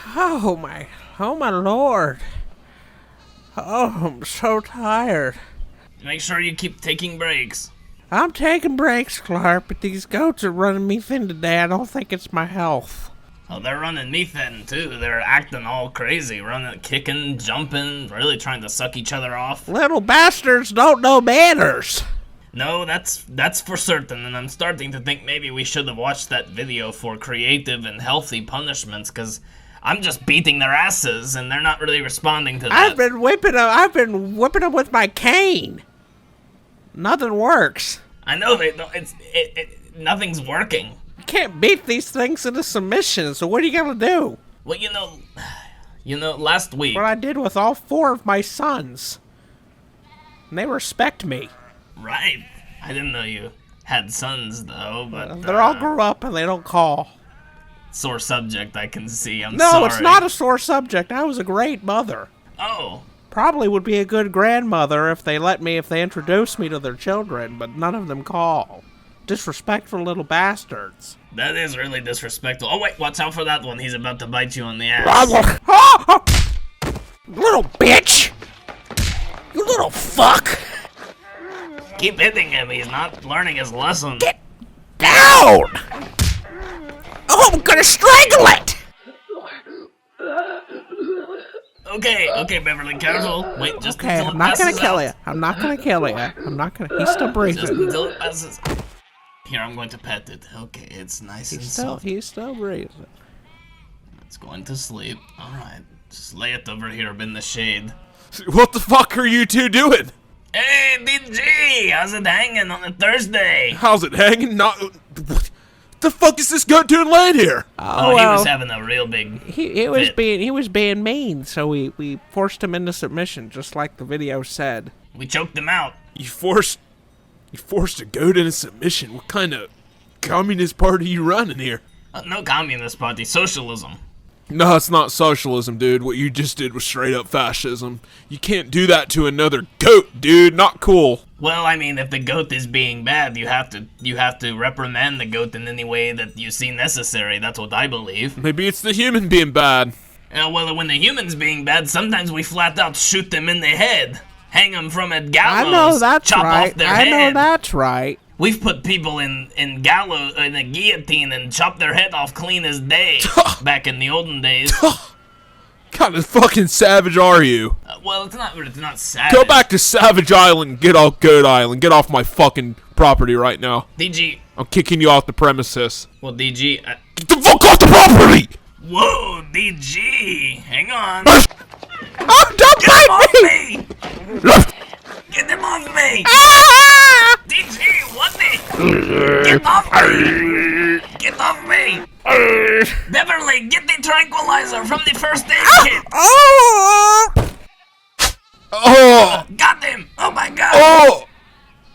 Oh my lord. Oh, I'm so tired. Make sure you keep taking breaks. I'm taking breaks, Clark, but these goats are running me thin today. I don't think it's my health. Oh, they're running me thin, too. They're acting all crazy, running, kicking, jumping, really trying to suck each other off. Little bastards don't know manners. No, that's for certain, and I'm starting to think maybe we should have watched that video for creative and healthy punishments, because I'm just beating their asses, and they're not really responding to that. I've been whipping them with my cane. Nothing works. I know nothing's working. You can't beat these things into submission, so what are you gonna do? Well, you know, last week... What I did with all 4 of my sons. And they respect me. Right. I didn't know you had sons, though, but... They're all grew up and they don't call. Sore subject, I can see. I'm sorry. No, it's not a sore subject. I was a great mother. Oh. Probably would be a good grandmother if they introduced me to their children, but none of them call. Disrespectful little bastards. That is really disrespectful. Oh, wait, watch out for that one. He's about to bite you on the ass. Little bitch! You little fuck! Keep hitting him. He's not learning his lesson. Get down! Oh, I'm gonna strangle it! Okay, Beverly, careful. Wait, just okay, until I'm not gonna kill you. He's still breathing. Just until it passes. Here, I'm going to pet it. Okay, it's nice and soft. He's still breathing. It's going to sleep. Alright, just lay it over here in the shade. What the fuck are you two doing? Hey, DG! How's it hanging on a Thursday? How's it hanging? What the fuck is this goat doing laying here? Oh, he was having a real big he was being mean, so we forced him into submission, just like the video said. We choked him out. You forced a goat into submission? What kind of communist party you running here? No communist party, socialism. No, it's not socialism, dude. What you just did was straight up fascism. You can't do that to another goat, dude. Not cool. Well, I mean, if the goat is being bad, you have to reprimand the goat in any way that you see necessary. That's what I believe. Maybe it's the human being bad. Well, when the human's being bad, sometimes we flat out shoot them in the head. Hang them from a gallows. I know that's chop right. off their head. I know that's right. We've put people in a guillotine and chopped their head off clean as day back in the olden days. Kind of fucking savage are you? Well, it's not savage. Go back to Savage Island, get off Goat Island, get off my fucking property right now. DG. I'm kicking you off the premises. Well, DG. Get the fuck off the property! Whoa, DG. Hang on. Oh, don't bite me! Get them off me! Ah! DG, what the? Get off me! Get off me! Beverly, get the tranquilizer from the first aid kit! Oh! Got him! Oh my god! Oh!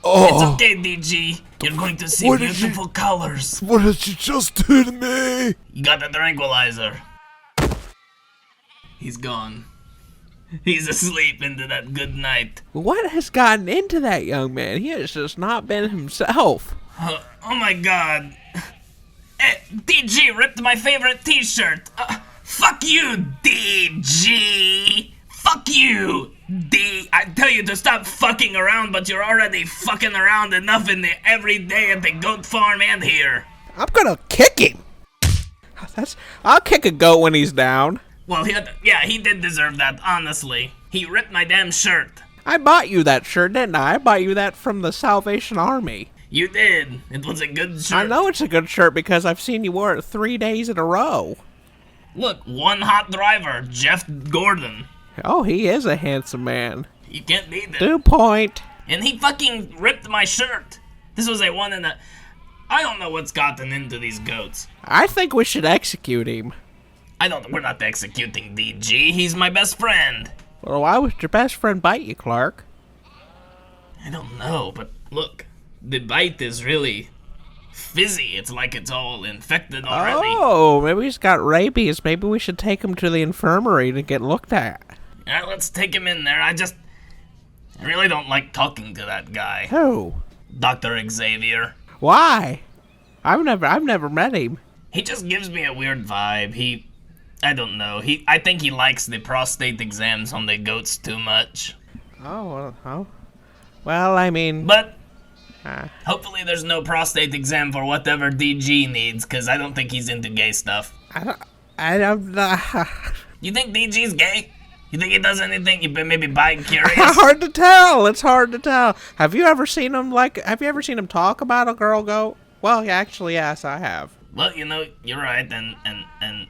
It's okay, DG. You're going to see beautiful colors. What did you just do to me? You got the tranquilizer. He's gone. He's asleep into that good night. What has gotten into that young man? He has just not been himself. Oh my god. DG ripped my favorite t-shirt. Fuck you, DG. Fuck you, I tell you to stop fucking around, but you're already fucking around enough every day at the goat farm and here. I'm gonna kick him. I'll kick a goat when he's down. Well, he did deserve that, honestly. He ripped my damn shirt. I bought you that shirt, didn't I? I bought you that from the Salvation Army. You did. It was a good shirt. I know it's a good shirt because I've seen you wear it 3 days in a row. Look, one hot driver, Jeff Gordon. Oh, he is a handsome man. You can't beat it. 2 point. And he fucking ripped my shirt. This was a one in a... I don't know what's gotten into these goats. I think we should execute him. We're not executing DG. He's my best friend. Well, why would your best friend bite you, Clark? I don't know, but look, the bite is really fizzy. It's like it's all infected already. Oh, maybe he's got rabies. Maybe we should take him to the infirmary to get looked at. Yeah, let's take him in there. I really don't like talking to that guy. Who? Dr. Xavier. Why? I've never met him. He just gives me a weird vibe. I don't know. I think he likes the prostate exams on the goats too much. Well, I mean... But hopefully there's no prostate exam for whatever DG needs, because I don't think he's into gay stuff. I don't You think DG's gay? You think he does anything? You maybe bi-curious? Hard to tell. It's hard to tell. Have you ever seen him talk about a girl goat? Well, actually, yes, I have. Well, you know, you're right, and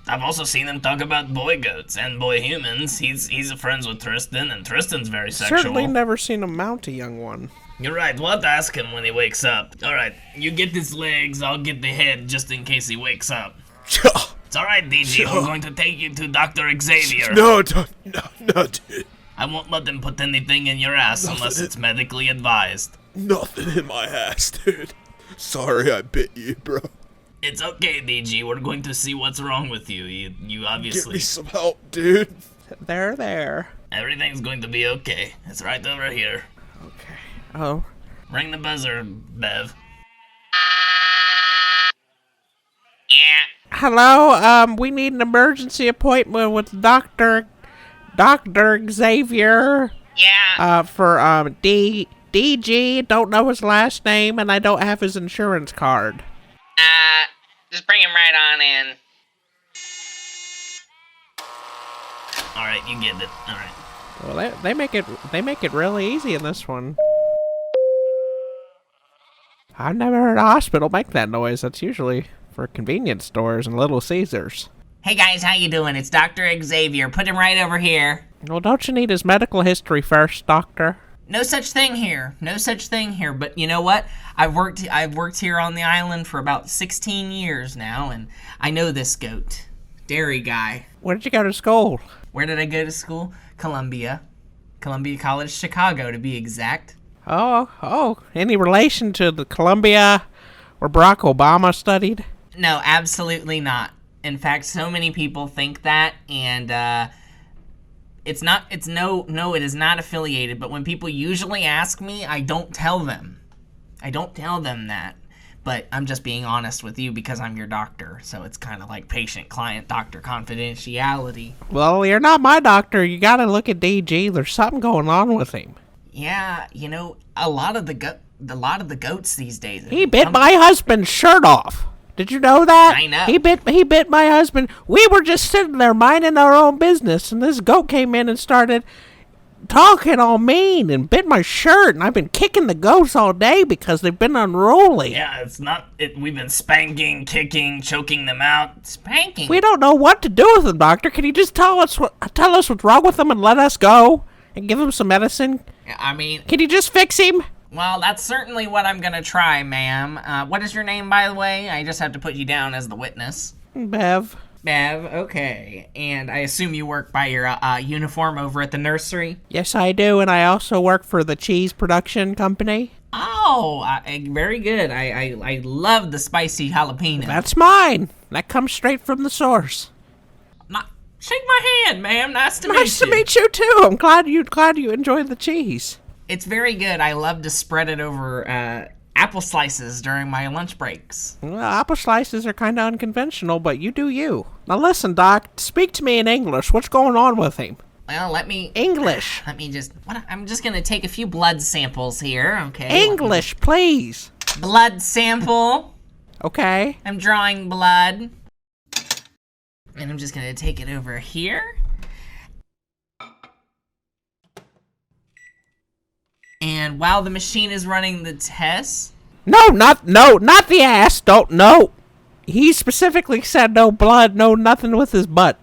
I've also seen him talk about boy goats and boy humans. He's friends with Tristan, and Tristan's very sexual. Certainly never seen him mount a young one. You're right, we'll have to ask him when he wakes up. Alright, you get his legs, I'll get the head just in case he wakes up. It's alright, DG, we're going to take you to Dr. Xavier. No, dude. I won't let them put anything in your ass unless it's medically advised. Nothing in my ass, dude. Sorry I bit you, bro. It's okay, DG, we're going to see what's wrong with you. You obviously... Give me some help, dude. There. Everything's going to be okay. It's right over here. Okay. Oh. Ring the buzzer, Bev. Hello, we need an emergency appointment with Dr. Xavier. Yeah. For, DG, don't know his last name, and I don't have his insurance card. Just bring him right on in. Alright, you get it. Alright. Well, they make it really easy in this one. I've never heard a hospital make that noise. That's usually for convenience stores and Little Caesars. Hey guys, how you doing? It's Dr. Xavier. Put him right over here. Well, don't you need his medical history first, doctor? No such thing here. No such thing here. But you know what? I've worked here on the island for about 16 years now, and I know this goat. Dairy guy. Where did you go to school? Where did I go to school? Columbia College, Chicago, to be exact. Oh, any relation to the Columbia where Barack Obama studied? No, absolutely not. In fact, so many people think that, and it is not affiliated, but when people usually ask me, I don't tell them. I don't tell them that. But I'm just being honest with you because I'm your doctor, so it's kind of like patient-client-doctor confidentiality. Well, you're not my doctor. You gotta look at DG. There's something going on with him. Yeah, you know, a lot of the goats these days. He bit my husband's shirt off. Did you know that? I know. He bit my husband. We were just sitting there minding our own business, and this goat came in and started talking all mean and bit my shirt, and I've been kicking the goats all day because they've been unruly. Yeah, we've been spanking, kicking, choking them out. Spanking? We don't know what to do with them, doctor. Can you just tell us what's wrong with them and let us go and give him some medicine? I mean... Can you just fix him? Well, that's certainly what I'm gonna try, ma'am. What is your name, by the way? I just have to put you down as the witness. Bev. Bev, okay. And I assume you work by your uniform over at the nursery? Yes, I do, and I also work for the cheese production company. Oh, very good. I love the spicy jalapeno. That's mine. That comes straight from the source. Shake my hand, ma'am. Nice to meet you. Nice to meet you too. I'm glad you enjoyed the cheese. It's very good. I love to spread it over apple slices during my lunch breaks. Well, apple slices are kind of unconventional, but you do you. Now listen, Doc, speak to me in English. What's going on with him? Well, English. I'm just gonna take a few blood samples here, okay? English, please. Blood sample. Okay. I'm drawing blood. And I'm just gonna take it over here. And while the machine is running the test... No, not the ass. No. He specifically said no blood, no nothing with his butt.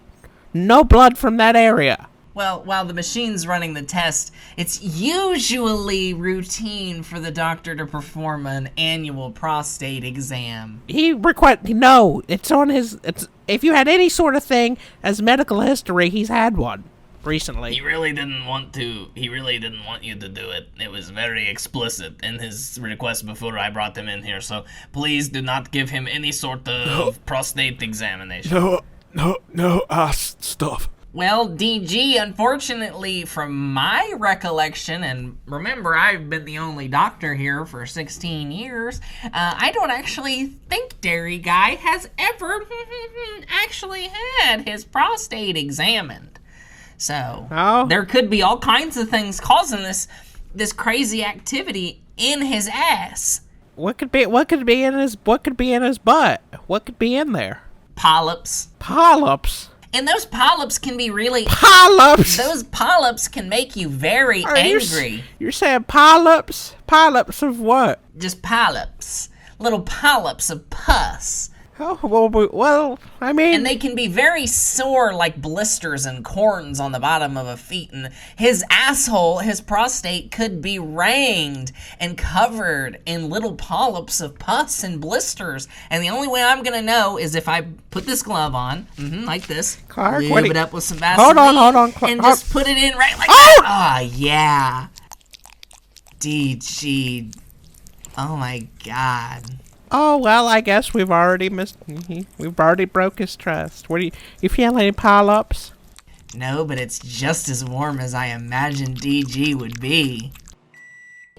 No blood from that area. Well, while the machine's running the test, it's usually routine for the doctor to perform an annual prostate exam. If you had any sort of thing as medical history, he's had one recently. He really didn't want you to do it. It was very explicit in his request before I brought him in here, so please do not give him any sort of prostate examination. No ass stuff. Well, DG, unfortunately, from my recollection, and remember, I've been the only doctor here for 16 years, I don't actually think Dairy Guy has ever actually had his prostate examined. So, there could be all kinds of things causing this crazy activity in his ass. What could be in his butt? What could be in there? Polyps. Polyps. And those polyps can be really... Polyps! Those polyps can make you very angry. You're saying polyps? Polyps of what? Just polyps. Little polyps of pus. Oh, well, I mean... And they can be very sore, like blisters and corns on the bottom of a feet. And his asshole, his prostate, could be ranged and covered in little polyps of pus and blisters. And the only way I'm going to know is if I put this glove on, like this, Clark, lube it up with some Vaseline, hold on, and just put it in right like that. Oh, yeah. DG. Oh, my God. Oh, well, I guess we've already broke his trust. You feel any polyps? No, but it's just as warm as I imagined DG would be.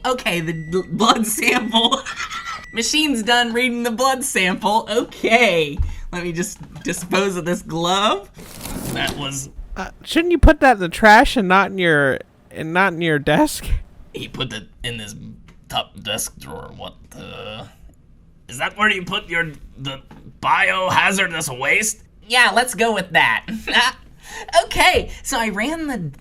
Okay, the blood sample. Machine's done reading the blood sample. Okay. Let me just dispose of this glove. That was... shouldn't you put that in the trash and not in your desk? He put it in his top desk drawer. What the... Is that where you put the biohazardous waste? Yeah, let's go with that. Okay, so I ran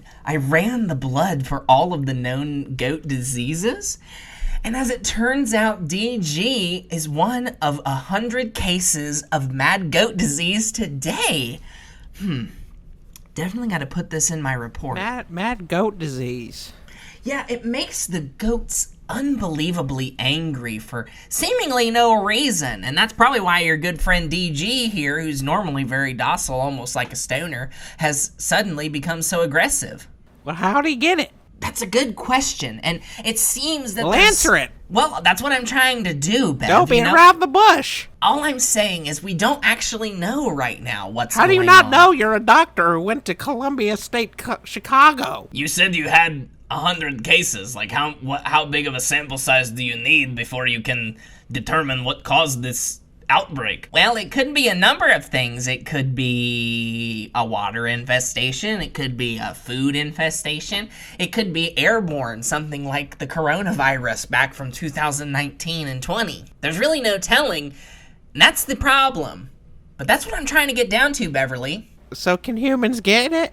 the blood for all of the known goat diseases, and as it turns out, DG is one of 100 cases of mad goat disease today. Definitely got to put this in my report. Mad goat disease. Yeah, it makes the goats unbelievably angry for seemingly no reason, and that's probably why your good friend DG here, who's normally very docile, almost like a stoner, has suddenly become so aggressive. Well, how'd he get it? That's a good question, and it seems that Well, answer it. Well, that's what I'm trying to do, Bev. Don't be around the bush. All I'm saying is we don't actually know right now what's How going on. do you not know? You're a doctor who went to Columbia State, Chicago. You said you had 100 cases. Like, how big of a sample size do you need before you can determine what caused this outbreak? Well, it could be a number of things. It could be a water infestation. It could be a food infestation. It could be airborne, something like the coronavirus back from 2019 and 20. There's really no telling. And that's the problem. But that's what I'm trying to get down to, Beverly. So can humans get it?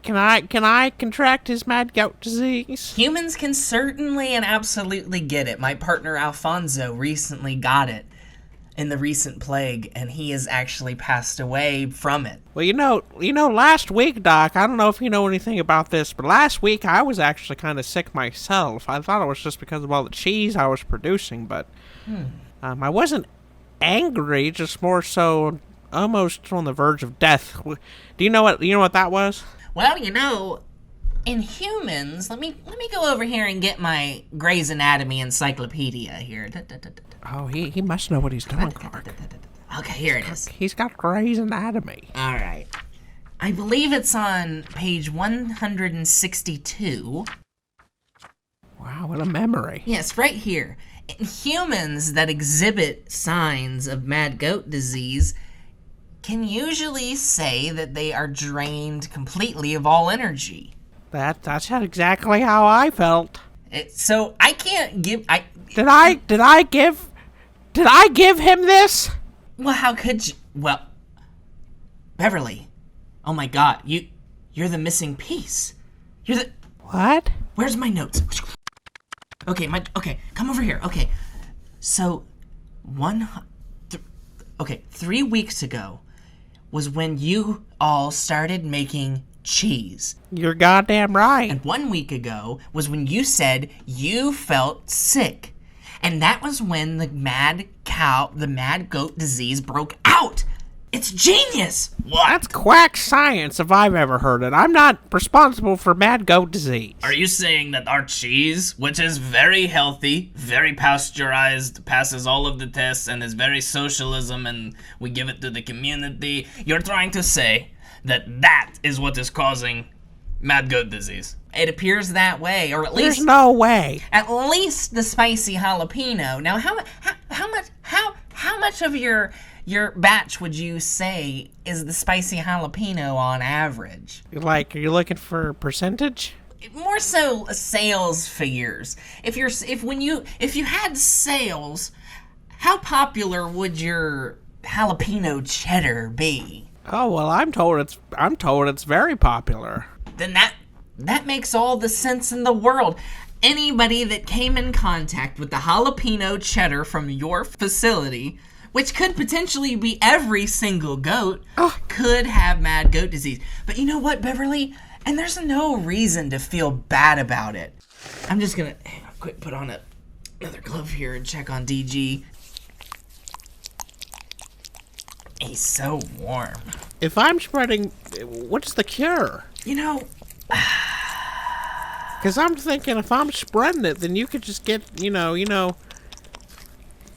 Can I contract his mad goat disease? Humans can certainly and absolutely get it. My partner Alfonso recently got it in the recent plague, and he has actually passed away from it. Well, you know, last week, Doc, I don't know if you know anything about this, but last week I was actually kind of sick myself. I thought it was just because of all the cheese I was producing, but I wasn't angry, just more so almost on the verge of death. Do you know what that was? Well, in humans, let me go over here and get my Grey's Anatomy encyclopedia here. Oh, he must know what he's doing, Clark. Okay, here it is. He's got Grey's Anatomy. All right. I believe it's on page 162. Wow, what a memory. Yes, right here. In humans that exhibit signs of mad goat disease can usually say that they are drained completely of all energy. That's exactly how I felt. So I can't give. Did I give him this? Well, how could you? Well, Beverly. Oh my God, you're the missing piece. You're the. What? Where's my notes? Okay, come over here. Okay, so 3 weeks ago was when you all started making cheese. You're goddamn right. And 1 week ago was when you said you felt sick. And that was when the mad goat disease broke out. It's genius! What? That's quack science if I've ever heard it. I'm not responsible for mad goat disease. Are you saying that our cheese, which is very healthy, very pasteurized, passes all of the tests, and is very socialism, and we give it to the community, you're trying to say that that is what is causing mad goat disease? It appears that way, or at There's least no way. at least the spicy jalapeno. Now, how much of your batch would you say is the spicy jalapeno on average? Like, are you looking for percentage? More so sales figures. If you had sales, how popular would your jalapeno cheddar be? Oh well, I'm told it's very popular. Then that makes all the sense in the world. Anybody that came in contact with the jalapeno cheddar from your facility, which could potentially be every single goat, could have mad goat disease. But you know what, Beverly? And there's no reason to feel bad about it. I'm just gonna quick put on another glove here and check on DG. He's so warm. If I'm spreading, what's the cure? You know, Because I'm thinking if I'm spreading it, then you could just get,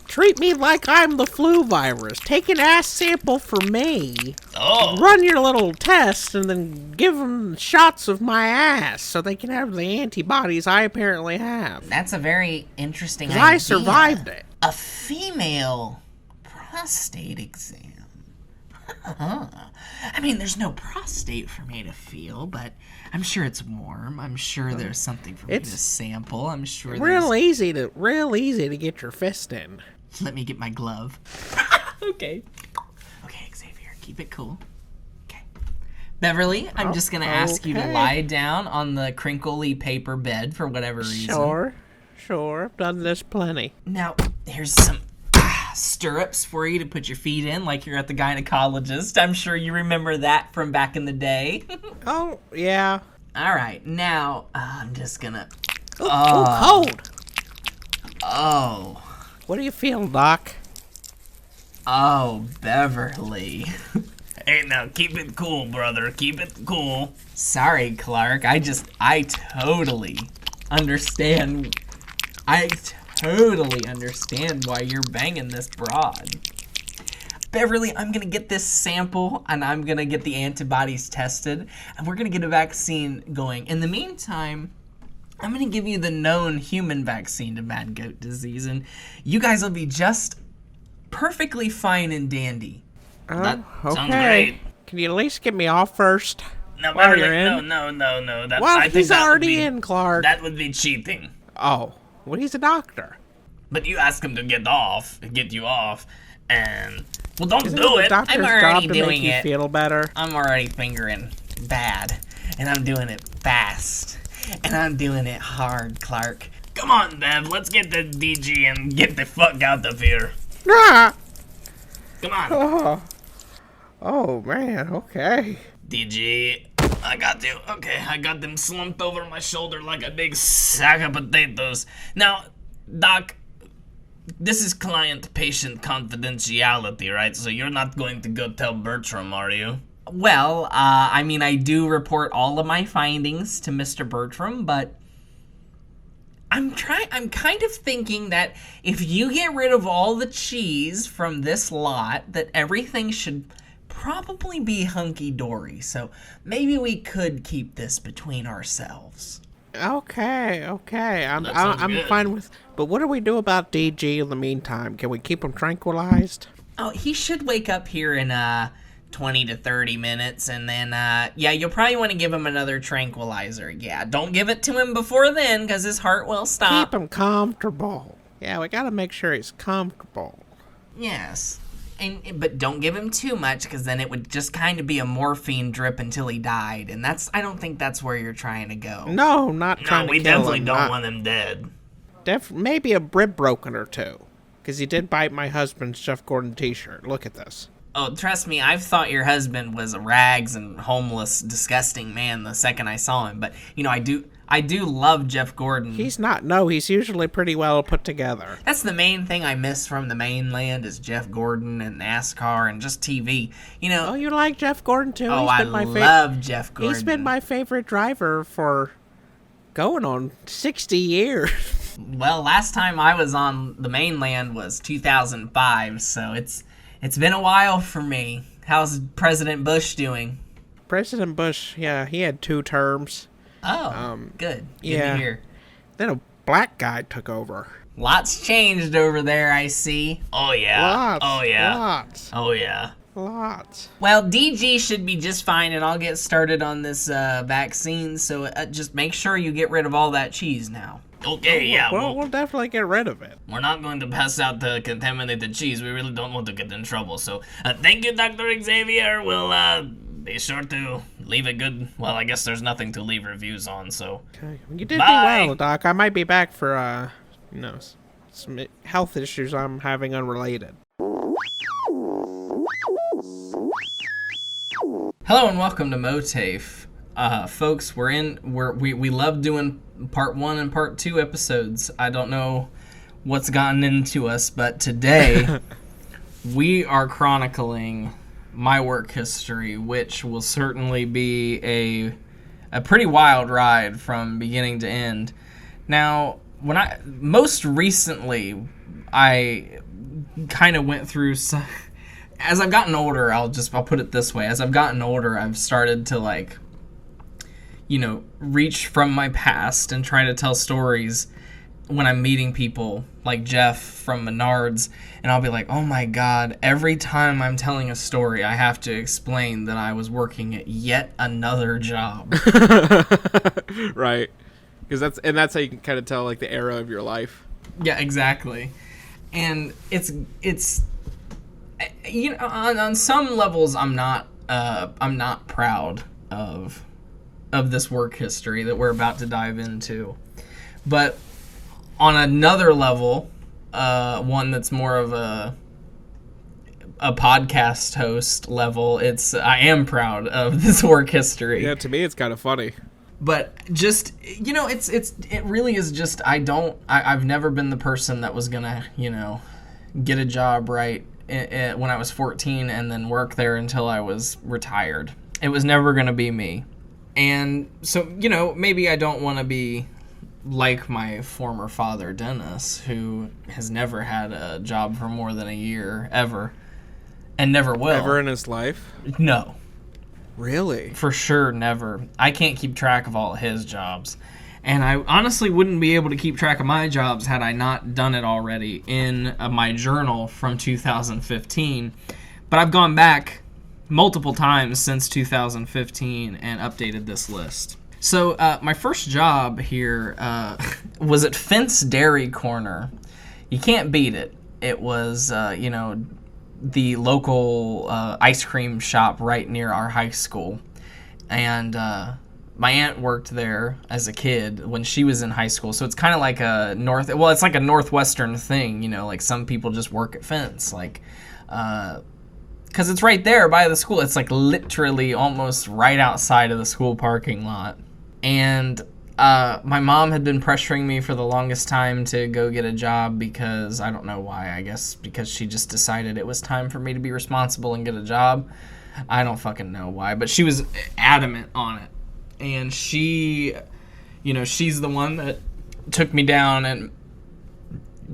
treat me like I'm the flu virus. Take an ass sample for me. Oh. Run your little test and then give them shots of my ass so they can have the antibodies I apparently have. that's a very interesting 'Cause idea. I survived it. A female prostate exam. I mean, there's no prostate for me to feel, but I'm sure it's warm. I'm sure there's something for me to sample. I'm sure Real easy to get your fist in. Let me get my glove. Okay, Xavier, keep it cool. Okay. Beverly, I'm just going to ask you to okay. lie down on the crinkly paper bed for whatever reason. Sure. I've done this plenty. Now, here's some stirrups for you to put your feet in like you're at the gynecologist. I'm sure you remember that from back in the day. Oh, yeah. All right, now I'm just gonna... Cold. Oh, What do you feel, Doc? Beverly. Hey, now keep it cool, brother. Keep it cool. Sorry, Clark. I totally understand. I totally understand why you're banging this broad. Beverly, I'm gonna get this sample and I'm gonna get the antibodies tested and we're gonna get a vaccine going. In the meantime, I'm gonna give you the known human vaccine to mad goat disease and you guys will be just perfectly fine and dandy. That Oh, sounds okay. great. Can you at least get me off first? No, While Beverly, you're in? no. That, Well, I think he's that would already be- in, Clark. That would be cheating. Oh, well, he's a doctor. But you ask him to get you off, and well, don't Isn't do it it. the doctor's I'm already job to doing make you it. feel better? I'm already fingering bad and I'm doing it fast and I'm doing it hard, Clark. Come on, Bev. Let's get the DG and get the fuck out of here. Ah! Come on, Oh, man, okay. DG. I got you. Okay, I got them slumped over my shoulder like a big sack of potatoes. Now, Doc, this is client-patient confidentiality, right? So you're not going to go tell Bertram, are you? Well, I mean, I do report all of my findings to Mr. Bertram, but I'm kind of thinking that if you get rid of all the cheese from this lot, that everything should probably be hunky-dory. So maybe we could keep this between ourselves. Okay. That sounds I'm good. fine with... But what do we do about DG in the meantime? Can we keep him tranquilized? Oh, he should wake up here in 20 to 30 minutes, and then, yeah, you'll probably want to give him another tranquilizer. Yeah, don't give it to him before then, because his heart will stop. Keep him comfortable. Yeah, we gotta make sure he's comfortable. Yes. But don't give him too much, because then it would just kind of be a morphine drip until he died, and I don't think that's where you're trying to go. No, not No, trying we to kill definitely him. don't want him dead. Maybe a rib broken or two. Because he did bite my husband's Jeff Gordon t-shirt. Look at this. Oh, trust me, I've thought your husband was a rags and homeless, disgusting man the second I saw him, but, I I do love Jeff Gordon. He's not. No, he's usually pretty well put together. That's the main thing I miss from the mainland is Jeff Gordon and NASCAR and just TV. You know. Oh, you like Jeff Gordon too? Oh, I love Jeff Gordon. He's been my favorite driver for going on 60 years. Well, last time I was on the mainland was 2005, so it's been a while for me. How's President Bush doing? President Bush, yeah, he had 2 terms. Oh, good. Good yeah. to hear. Then a black guy took over. Lots changed over there, I see. Oh, yeah. Lots. Oh, yeah. Lots. Oh, yeah. Lots. Well, DG should be just fine, and I'll get started on this vaccine, so just make sure you get rid of all that cheese now. Okay, yeah. Well, we'll definitely get rid of it. We're not going to pass out the contaminated cheese. We really don't want to get in trouble. So, thank you, Dr. Xavier. We'll be sure to leave a good... Well, I guess there's nothing to leave reviews on, so... Okay. You did Bye. do well, Doc. I might be back for, some health issues I'm having unrelated. Hello and welcome to MOATAIF. Folks, we love doing part 1 and part 2 episodes. I don't know what's gotten into us, but today we are chronicling my work history, which will certainly be a pretty wild ride from beginning to end. Now, most recently, I kind of went through some... As I've gotten older, I'll put it this way. As I've gotten older, I've started to, reach from my past and try to tell stories when I'm meeting people like Jeff from Menards, and I'll be like, oh my god, every time I'm telling a story, I have to explain that I was working at yet another job. Right. Because that's how you can kind of tell, like, the era of your life. Yeah, exactly. And it's on some levels I'm not proud of this work history that we're about to dive into. But on another level, one that's more of a podcast host level, I am proud of this work history. Yeah, to me it's kind of funny. But just, it really is just, I've never been the person that was gonna, get a job right when I was 14 and then work there until I was retired. It was never gonna be me. And so, maybe I don't want to be like my former father, Dennis, who has never had a job for more than a year, ever, and never will. Ever in his life? No. Really? For sure, never. I can't keep track of all his jobs. And I honestly wouldn't be able to keep track of my jobs had I not done it already in my journal from 2015. But I've gone back multiple times since 2015 and updated this list. So my first job here was at Fence Dairy Corner. You can't beat it. It was, the local ice cream shop right near our high school. And my aunt worked there as a kid when she was in high school. So it's kind of like it's like a Northwestern thing, like some people just work at Fence. Because it's right there by the school. It's like literally almost right outside of the school parking lot. And my mom had been pressuring me for the longest time to go get a job because, I don't know why, I guess because she just decided it was time for me to be responsible and get a job. I don't fucking know why, but she was adamant on it. And she, she's the one that took me down and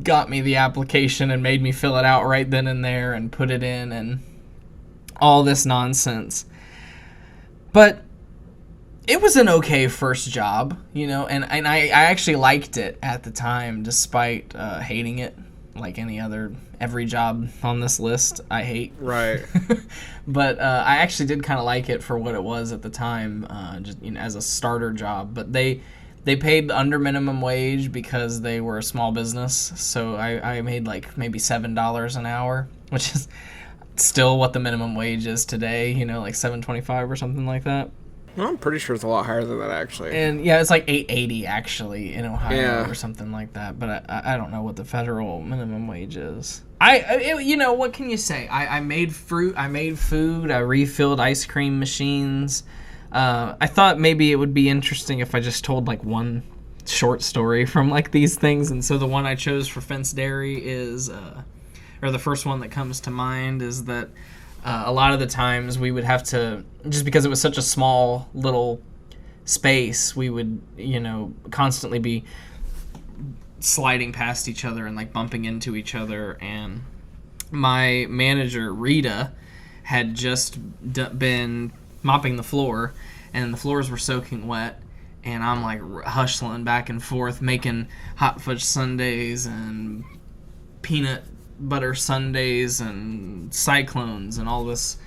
got me the application and made me fill it out right then and there and put it in and all this nonsense. But it was an okay first job, and I actually liked it at the time, despite hating it, like every job on this list I hate. Right. But I actually did kind of like it for what it was at the time, just as a starter job. But they paid under minimum wage because they were a small business, so I made like maybe $7 an hour, which is still what the minimum wage is today, like $7.25 or something like that. Well, I'm pretty sure it's a lot higher than that, actually. And yeah, it's like $8.80 actually in Ohio, Yeah. or something like that. But I don't know what the federal minimum wage is. What can you say? I made fruit. I made food. I refilled ice cream machines. I thought maybe it would be interesting if I just told like one short story from like these things, and so the one I chose for Fence Dairy is, or the first one that comes to mind is that a lot of the times we would have to, just because it was such a small little space, we would, constantly be sliding past each other and like bumping into each other. And my manager Rita had just been mopping the floor, and the floors were soaking wet, and I'm like hustling back and forth making hot fudge sundaes and peanut butter sundaes and cyclones and all this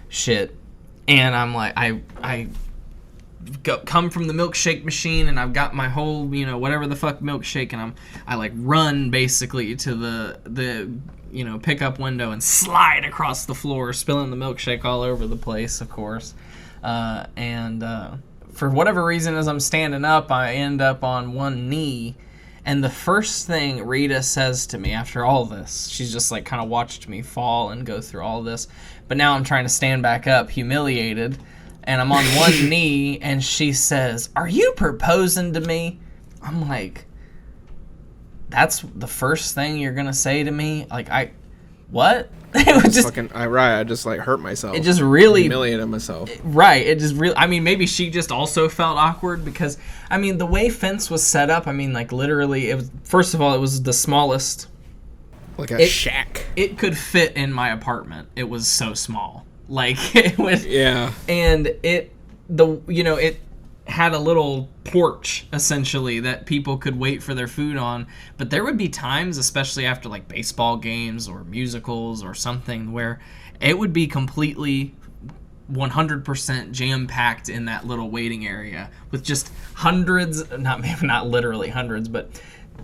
shit. And I'm like, I come from the milkshake machine, and I've got my whole, whatever the fuck milkshake, and I like run basically to the pickup window and slide across the floor, spilling the milkshake all over the place, of course. And for whatever reason, as I'm standing up, I end up on one knee. And the first thing Rita says to me after all this, she's just like kind of watched me fall and go through all this. But now I'm trying to stand back up, humiliated. And I'm on one knee, and she says, "Are you proposing to me?" I'm like, that's the first thing you're going to say to me? Like, what? It was just fucking I just like hurt myself. It just really humiliated myself. Right. It just really, maybe she just also felt awkward because, the way Fence was set up, like literally, it was, first of all, it was the smallest. Like a shack. It could fit in my apartment. It was so small. Like, it was. Yeah. And it had a little porch, essentially, that people could wait for their food on. But there would be times, especially after like baseball games or musicals or something, where it would be completely 100% jam-packed in that little waiting area with just hundreds, not literally hundreds, but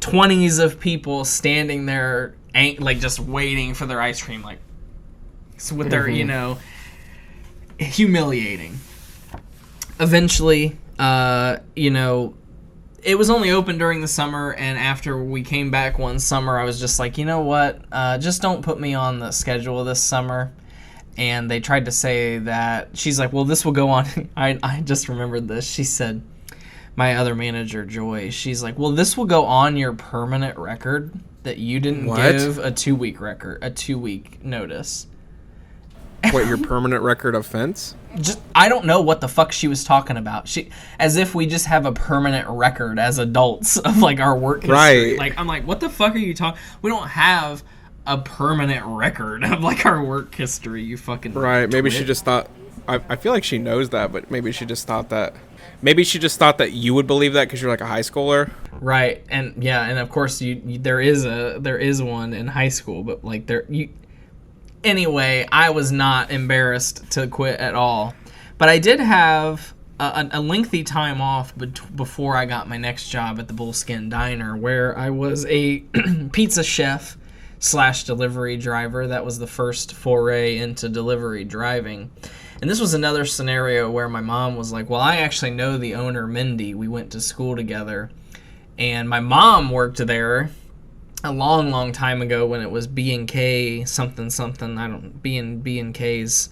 20s of people standing there, like just waiting for their ice cream, like with their, humiliating. Eventually, it was only open during the summer, and after we came back one summer, I was just like, you know what, just don't put me on the schedule this summer. And they tried to say that, she's like, well, this will go on. I just remembered this. She said, my other manager, Joy, she's like, well, this will go on your permanent record that you didn't give a 2-week notice. What, your permanent record of Fence? I don't know what the fuck she was talking about. As if we just have a permanent record as adults of like our work history. Right. Like, I'm like, what the fuck are you talking? We don't have a permanent record of like our work history. You fucking right. Maybe she just thought. I feel like she knows that, but maybe she just thought that. Maybe she just thought that you would believe that because you're like a high schooler. Right. And yeah, and of course there is one in high school, but like Anyway, I was not embarrassed to quit at all. But I did have a lengthy time off before I got my next job at the Bullskin Diner, where I was a pizza chef / delivery driver. That was the first foray into delivery driving. And this was another scenario where my mom was like, well, I actually know the owner, Mindy. We went to school together. And my mom worked there a long time ago when it was B&K something, B&K's,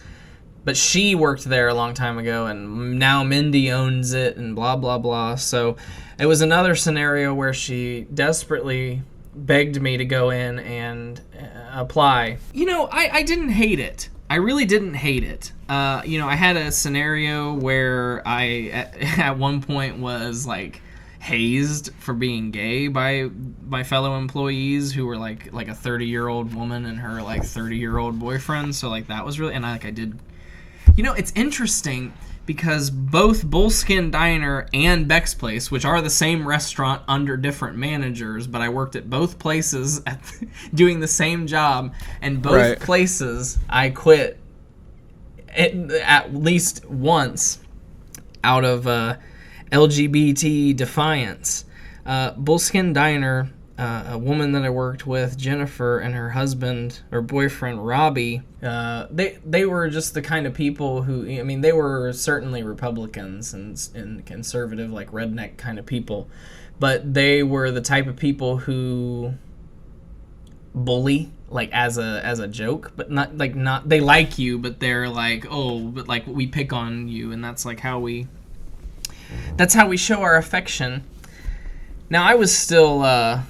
but she worked there a long time ago, and now Mindy owns it, and blah blah blah. So it was another scenario where she desperately begged me to go in and apply. I didn't hate it. I really didn't hate it. I had a scenario where I at one point was like hazed for being gay by my fellow employees who were like a 30-year-old woman and her like 30-year-old boyfriend. So like that was really, and I did, it's interesting because both Bullskin Diner and Beck's Place, which are the same restaurant under different managers, but I worked at both places doing the same job, and both places I quit at least once out of LGBT defiance. Bullskin Diner, a woman that I worked with, Jennifer, and her husband or boyfriend Robbie, they were just the kind of people who, they were certainly Republicans and conservative, like redneck kind of people, but they were the type of people who bully, like as a joke, but not they like you, but they're like, oh, but like we pick on you, and that's like how we show our affection. Now I was still I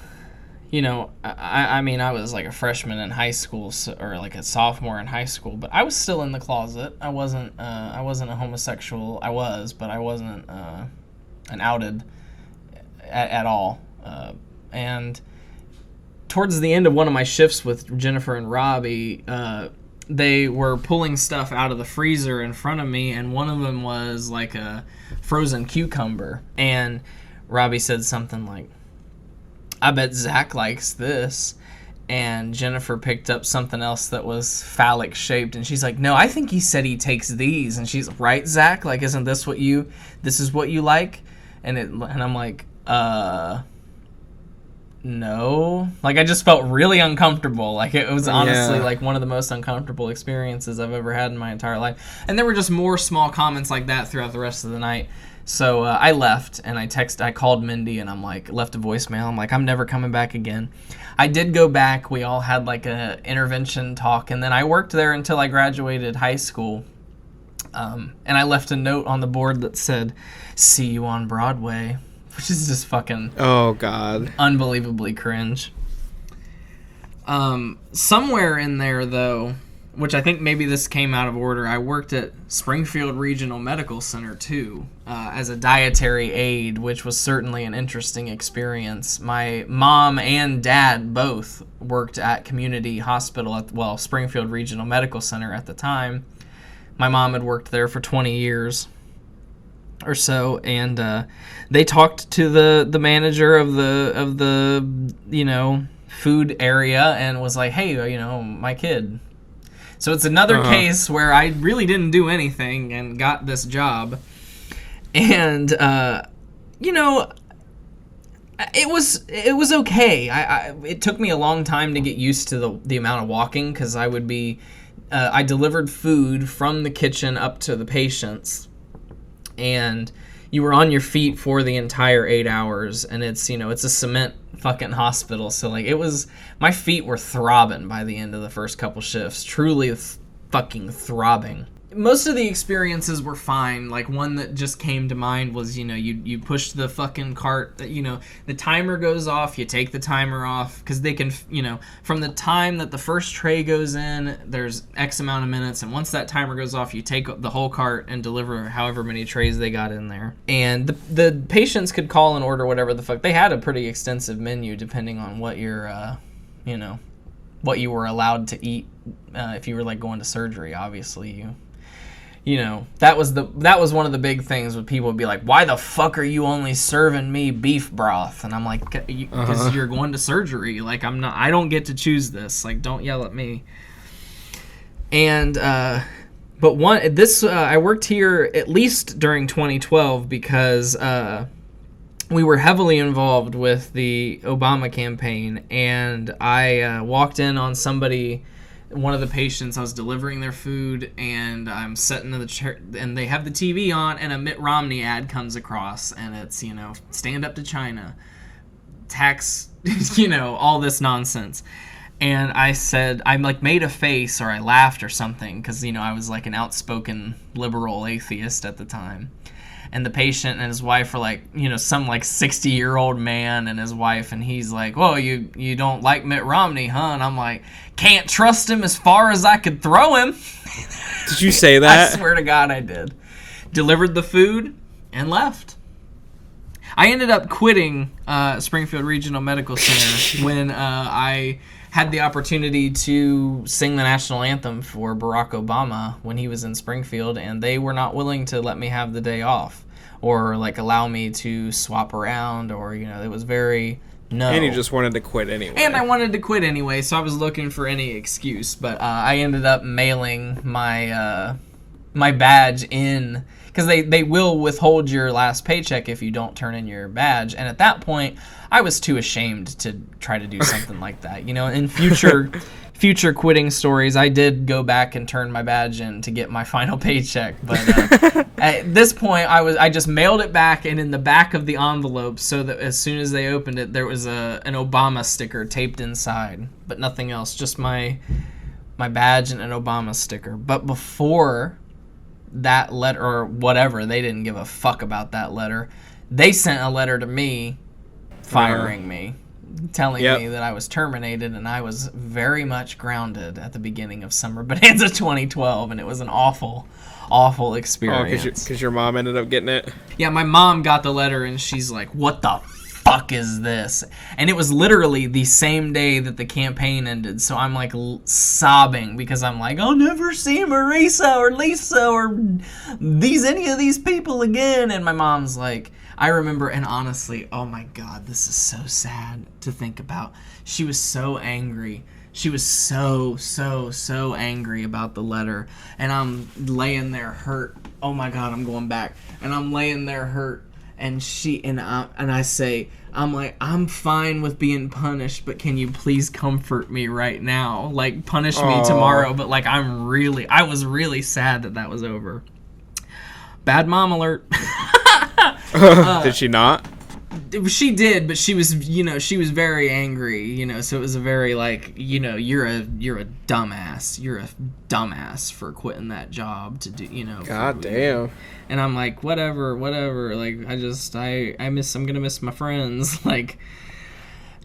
mean, I was like a freshman in high school, or like a sophomore in high school, but I was still in the closet. I wasn't a homosexual. I was, but I wasn't an outed at all. And towards the end of one of my shifts with Jennifer and Robbie, they were pulling stuff out of the freezer in front of me, and one of them was like a frozen cucumber. And Robbie said something like, I bet Zach likes this. And Jennifer picked up something else that was phallic shaped, and she's like, no, I think he said he takes these. And she's right, Zach? Like, isn't this what you like? And I'm like, no. Like, I just felt really uncomfortable. Like, it was honestly like one of the most uncomfortable experiences I've ever had in my entire life. And there were just more small comments like that throughout the rest of the night. So I left, and I called Mindy, and I'm like, left a voicemail. I'm like, I'm never coming back again. I did go back. We all had like a intervention talk, and then I worked there until I graduated high school. And I left a note on the board that said, see you on Broadway, which is just fucking, oh God, unbelievably cringe. Somewhere in there, though, which I think maybe this came out of order, I worked at Springfield Regional Medical Center, too, as a dietary aide, which was certainly an interesting experience. My mom and dad both worked at Community Hospital at, Springfield Regional Medical Center at the time. My mom had worked there for 20 years or so, and they talked to the manager of the food area and was like, hey, my kid. So it's another case where I really didn't do anything and got this job. And, it was okay. It took me a long time to get used to the amount of walking, because I delivered food from the kitchen up to the patients. And you were on your feet for the entire 8 hours, and it's a cement fucking hospital, so like my feet were throbbing by the end of the first couple shifts, truly fucking throbbing. Most of the experiences were fine. Like, one that just came to mind was, you push the fucking cart, the timer goes off, you take the timer off, because they can, from the time that the first tray goes in, there's X amount of minutes, and once that timer goes off, you take the whole cart and deliver however many trays they got in there. And the patients could call and order whatever the fuck. They had a pretty extensive menu depending on what your, what you were allowed to eat. If you were, like, going to surgery, obviously, that was one of the big things with people would be like, why the fuck are you only serving me beef broth? And I'm like, because you're going to surgery. Like, I don't get to choose this. Like, don't yell at me. And, but I worked here at least during 2012 because, we were heavily involved with the Obama campaign, and I walked in on one of the patients. I was delivering their food, and I'm sitting in the chair, and they have the TV on, and a Mitt Romney ad comes across, and it's, stand up to China, tax, all this nonsense. And I said, I made a face, or I laughed or something, because, I was like an outspoken liberal atheist at the time. And the patient and his wife were like, some like 60-year-old man and his wife, and he's like, well, you don't like Mitt Romney, huh? And I'm like, can't trust him as far as I could throw him. Did you say that? I swear to God I did. Delivered the food and left. I ended up quitting Springfield Regional Medical Center when I had the opportunity to sing the national anthem for Barack Obama when he was in Springfield, and they were not willing to let me have the day off or like allow me to swap around, or it was very no. And you just wanted to quit anyway. And I wanted to quit anyway, so I was looking for any excuse, but I ended up mailing my my badge in, because they will withhold your last paycheck if you don't turn in your badge. And at that point, I was too ashamed to try to do something like that. In future future quitting stories, I did go back and turn my badge in to get my final paycheck. But at this point, I just mailed it back, and in the back of the envelope, so that as soon as they opened it, there was an Obama sticker taped inside, but nothing else, just my badge and an Obama sticker. But before that letter, or whatever, they didn't give a fuck about that letter. They sent a letter to me firing me, telling me that I was terminated, and I was very much grounded at the beginning of Summer Bonanza 2012, and it was an awful experience. Because your mom ended up getting it? Yeah, my mom got the letter, and she's like, what the fuck is this? And it was literally the same day that the campaign ended, so I'm like sobbing, because I'm like, I'll never see Marisa or Lisa or any of these people again. And my mom's like, I remember, and honestly, oh my God, this is so sad to think about. She was so angry. She was so angry about the letter. And I'm laying there hurt. Oh my God, I'm going back. And I'm laying there hurt. And I say, I'm like, I'm fine with being punished, but can you please comfort me right now? Like, punish me tomorrow, but like, I was really sad that was over. Bad mom alert. Did she not? She did, but she was very angry, so it was a very like, you're a dumbass. You're a dumbass for quitting that job to do, God damn. And I'm like, whatever, like, I'm gonna miss my friends. Like,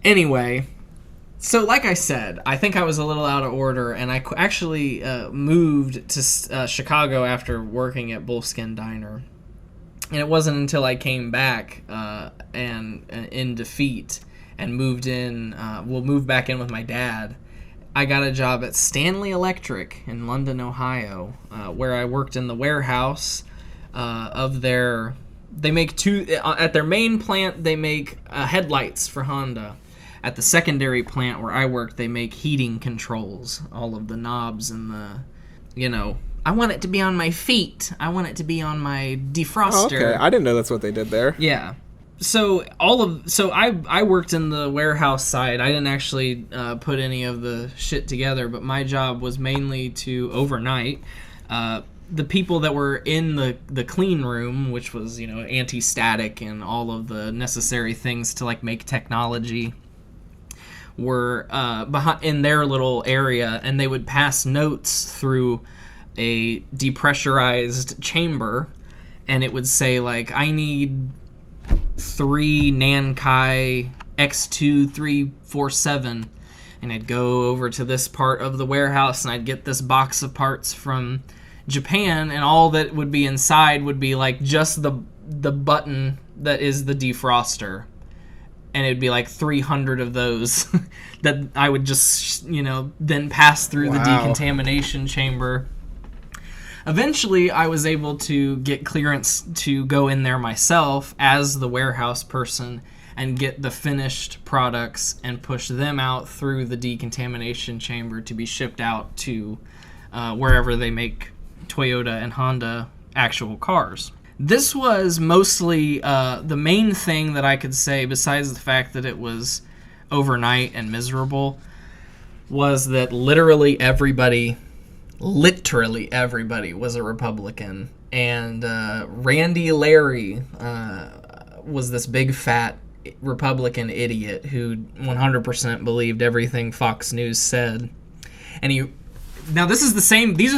anyway, so like I said, I think I was a little out of order, and I actually moved to Chicago after working at Bullskin Diner. And it wasn't until I came back and in defeat and moved back in with my dad. I got a job at Stanley Electric in London, Ohio, where I worked in the warehouse of their. They make at their main plant. They make headlights for Honda. At the secondary plant where I worked, they make heating controls, all of the knobs and the, I want it to be on my feet. I want it to be on my defroster. Oh, okay. I didn't know that's what they did there. Yeah. So I worked in the warehouse side. I didn't actually put any of the shit together, but my job was mainly to overnight. The people that were in the clean room, which was, anti-static and all of the necessary things to like make technology, were in their little area, and they would pass notes through a depressurized chamber, and it would say like, I need 3 Nankai X2347, and I'd go over to this part of the warehouse and I'd get this box of parts from Japan, and all that would be inside would be like just the button that is the defroster, and it'd be like 300 of those that I would just then pass through the decontamination chamber. Eventually, I was able to get clearance to go in there myself as the warehouse person and get the finished products and push them out through the decontamination chamber to be shipped out to wherever they make Toyota and Honda actual cars. This was mostly the main thing that I could say, besides the fact that it was overnight and miserable, was that literally everybody was a Republican, and Randy Larry was this big fat Republican idiot who 100% believed everything Fox News said. And these are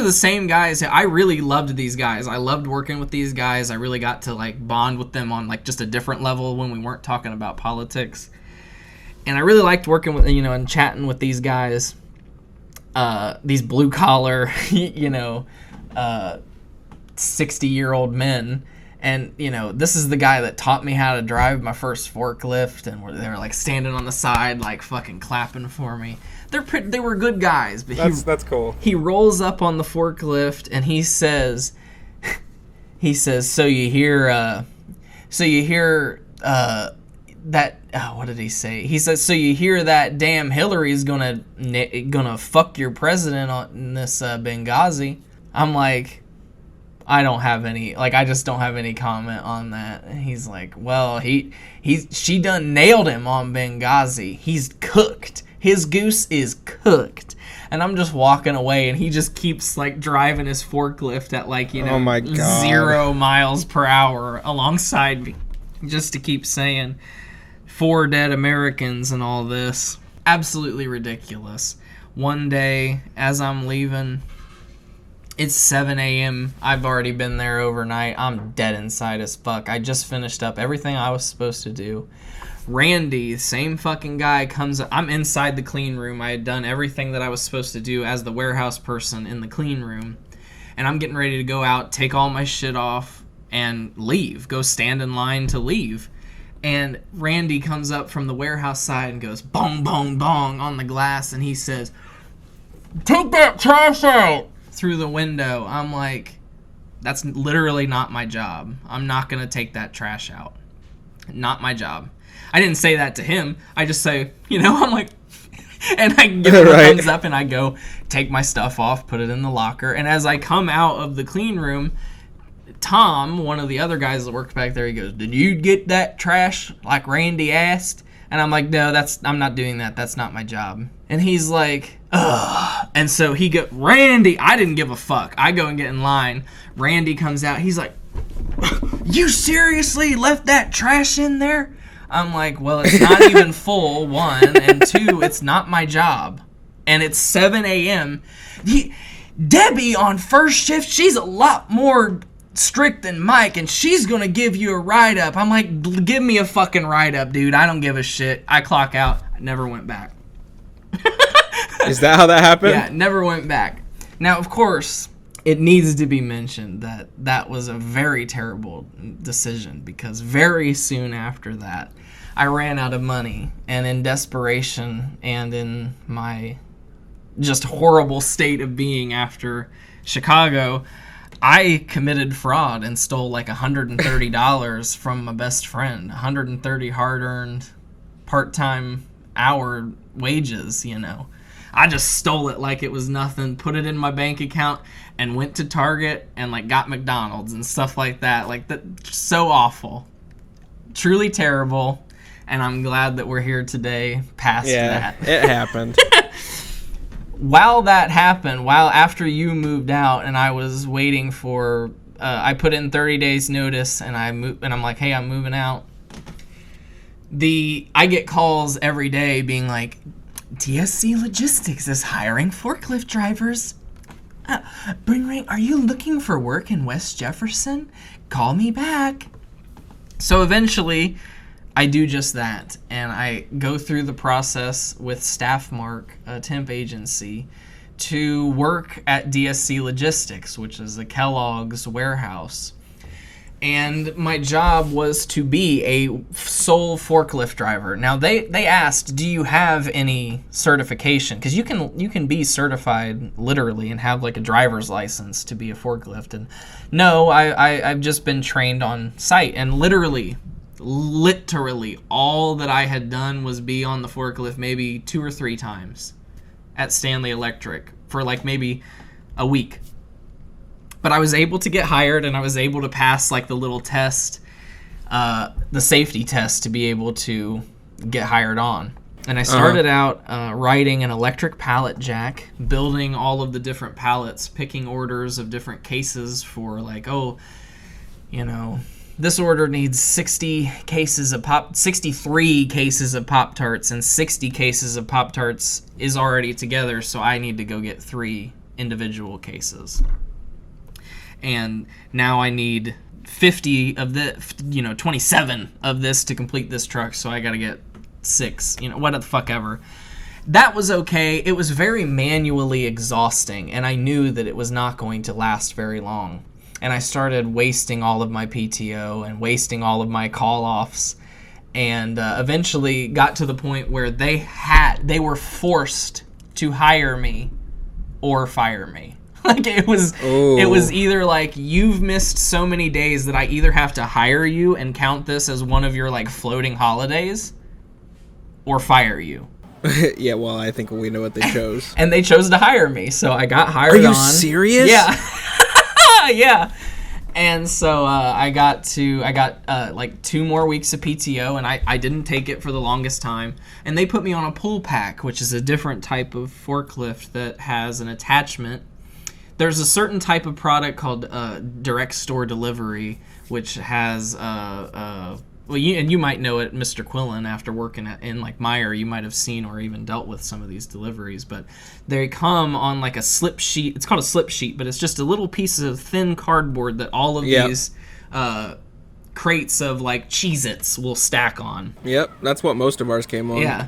the same guys. I really loved these guys. I loved working with these guys. I really got to like bond with them on like just a different level when we weren't talking about politics. And I really liked working with, and chatting with these guys. These blue collar, 60-year-old men. And, this is the guy that taught me how to drive my first forklift, and they were like standing on the side, like fucking clapping for me. They were good guys, but that's cool. He rolls up on the forklift and he says, so you hear that, what did he say? He says, so you hear that damn Hillary's gonna fuck your president on this Benghazi. I'm like, I just don't have any comment on that. And he's like, well, she done nailed him on Benghazi. He's cooked. His goose is cooked. And I'm just walking away, and he just keeps, like, driving his forklift at, like, you know, Oh my God. 0 miles per hour alongside me, just to keep saying 4 dead Americans and all this. Absolutely ridiculous. One day, as I'm leaving, it's 7 a.m. I've already been there overnight. I'm dead inside as fuck. I just finished up everything I was supposed to do. Randy, same fucking guy, comes up. I'm inside the clean room. I had done everything that I was supposed to do as the warehouse person in the clean room. And I'm getting ready to go out, take all my shit off, and leave. Go stand in line to leave. And Randy comes up from the warehouse side and goes bong, bong, bong on the glass. And he says, "Take that trash out!" through the window. I'm like, that's literally not my job. I'm not going to take that trash out. Not my job. I didn't say that to him. I just say, you know, I'm like, and I give him a thumbs up and I go take my stuff off, put it in the locker. And as I come out of the clean room, Tom, one of the other guys that worked back there, he goes, "Did you get that trash like Randy asked?" And I'm like, "No, I'm not doing that. That's not my job." And he's like, "Ugh." And so he go, Randy, I didn't give a fuck. I go and get in line. Randy comes out. He's like, "You seriously left that trash in there?" I'm like, "Well, it's not even full, 1, and 2, it's not my job. And it's 7 a.m. Debbie on first shift, she's a lot more strict than Mike, and she's gonna give you a write-up." I'm like, "Give me a fucking write-up, dude. I don't give a shit." I clock out. I never went back. Is that how that happened? Yeah, never went back. Now, of course, it needs to be mentioned that that was a very terrible decision, because very soon after that, I ran out of money, and in desperation and in my just horrible state of being after Chicago, I committed fraud and stole like $130 from my best friend. 130 hard-earned part-time hour wages, you know. I just stole it like it was nothing, put it in my bank account, and went to Target and like got McDonald's and stuff like that. Like, that, so awful. Truly terrible. And I'm glad that we're here today past that. Yeah, it happened. While that happened, after you moved out and I was waiting for, I put in 30 days notice and I'm like, "Hey, I'm moving out." I get calls every day being like, "DSC Logistics is hiring forklift drivers. Bring, are you looking for work in West Jefferson? Call me back." So eventually, I do just that, and I go through the process with Staffmark, a temp agency, to work at DSC Logistics, which is a Kellogg's warehouse. And my job was to be a sole forklift driver. Now, they asked, "Do you have any certification?" Because you can be certified literally and have like a driver's license to be a forklift. And no, I've just been trained on site, and literally all that I had done was be on the forklift maybe 2 or 3 times at Stanley Electric for like maybe a week. But I was able to get hired, and I was able to pass like the little test, the safety test, to be able to get hired on. And I started out writing an electric pallet jack, building all of the different pallets, picking orders of different cases for like, oh, you know, this order needs 63 cases of Pop-Tarts, and 60 cases of Pop-Tarts is already together, so I need to go get 3 individual cases. And now I need 50 of the, 27 of this to complete this truck, so I gotta get 6, what the fuck ever. That was okay. It was very manually exhausting, and I knew that it was not going to last very long. And I started wasting all of my PTO and wasting all of my call-offs, and eventually got to the point where they were forced to hire me or fire me. Like, it was either like, "You've missed so many days that I either have to hire you and count this as one of your like floating holidays, or fire you." Yeah, well, I think we know what they chose. And they chose to hire me, so I got hired on. Are you serious? Yeah. Yeah. And so I got like 2 more weeks of PTO, and I didn't take it for the longest time. And they put me on a pull pack, which is a different type of forklift that has an attachment. There's a certain type of product called direct store delivery, which has well, you might know it, Mr. Quillen, after working in like Meyer, you might have seen or even dealt with some of these deliveries, but they come on like a slip sheet. It's called a slip sheet, but it's just a little piece of thin cardboard that all of these crates of like Cheez-Its will stack on. Yep, that's what most of ours came on. Yeah.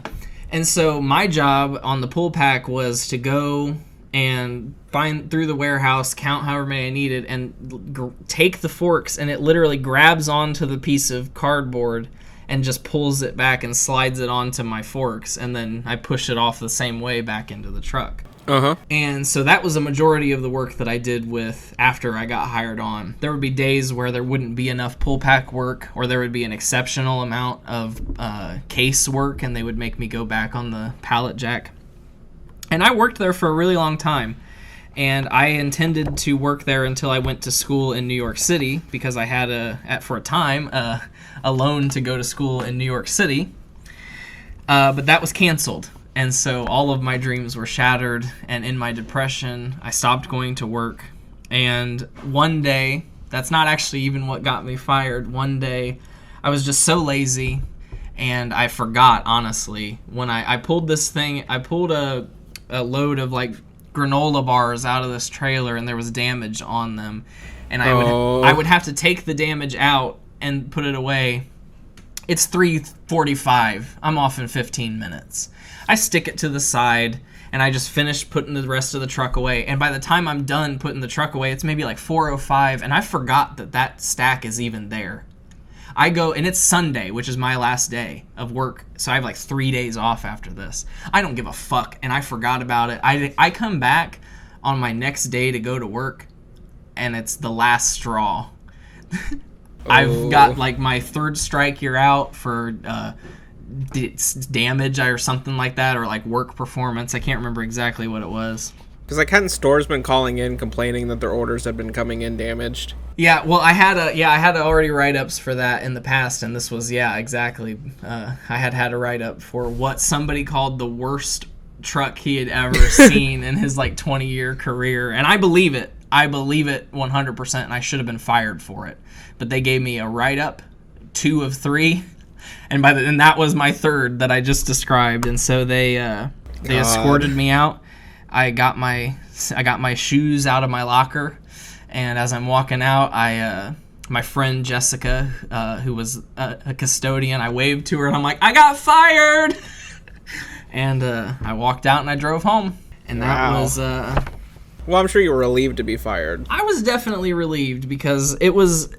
And so my job on the pull pack was to go and find through the warehouse, count however many I needed, and take the forks, and it literally grabs onto the piece of cardboard and just pulls it back and slides it onto my forks, and then I push it off the same way back into the truck. Uh-huh. And so that was a majority of the work that I did with after I got hired on. There would be days where there wouldn't be enough pull pack work, or there would be an exceptional amount of case work, and they would make me go back on the pallet jack. And I worked there for a really long time, and I intended to work there until I went to school in New York City, because I had for a time a loan to go to school in New York City, but that was canceled. And so all of my dreams were shattered, and in my depression, I stopped going to work. And one day, that's not actually even what got me fired. One day, I was just so lazy, and I forgot, honestly. When I pulled this thing, I pulled a load of like granola bars out of this trailer, and there was damage on them. And I would have to take the damage out and put it away. It's 3:45. I'm off in 15 minutes. I stick it to the side, and I just finish putting the rest of the truck away. And by the time I'm done putting the truck away, it's maybe like 4:05, and I forgot that stack is even there. I go, and it's Sunday, which is my last day of work, so I have like 3 days off after this. I don't give a fuck, and I forgot about it. I come back on my next day to go to work, and it's the last straw. I've got like my 3rd strike, you're out for damage or something like that, or like work performance. I can't remember exactly what it was. Because like hadn't stores been calling in complaining that their orders had been coming in damaged? Yeah, well, I had already write-ups for that in the past, and this was, exactly. I had a write-up for what somebody called the worst truck he had ever seen in his like 20-year career, and I believe it. I believe it 100%, and I should have been fired for it. But they gave me a write-up, 2 of 3, and that was my 3rd that I just described, and so they escorted me out. I got my shoes out of my locker, and as I'm walking out, my friend Jessica, who was a custodian, I waved to her, and I'm like, I got fired! And I walked out, and I drove home. And that was... Well, I'm sure you were relieved to be fired. I was definitely relieved, because it was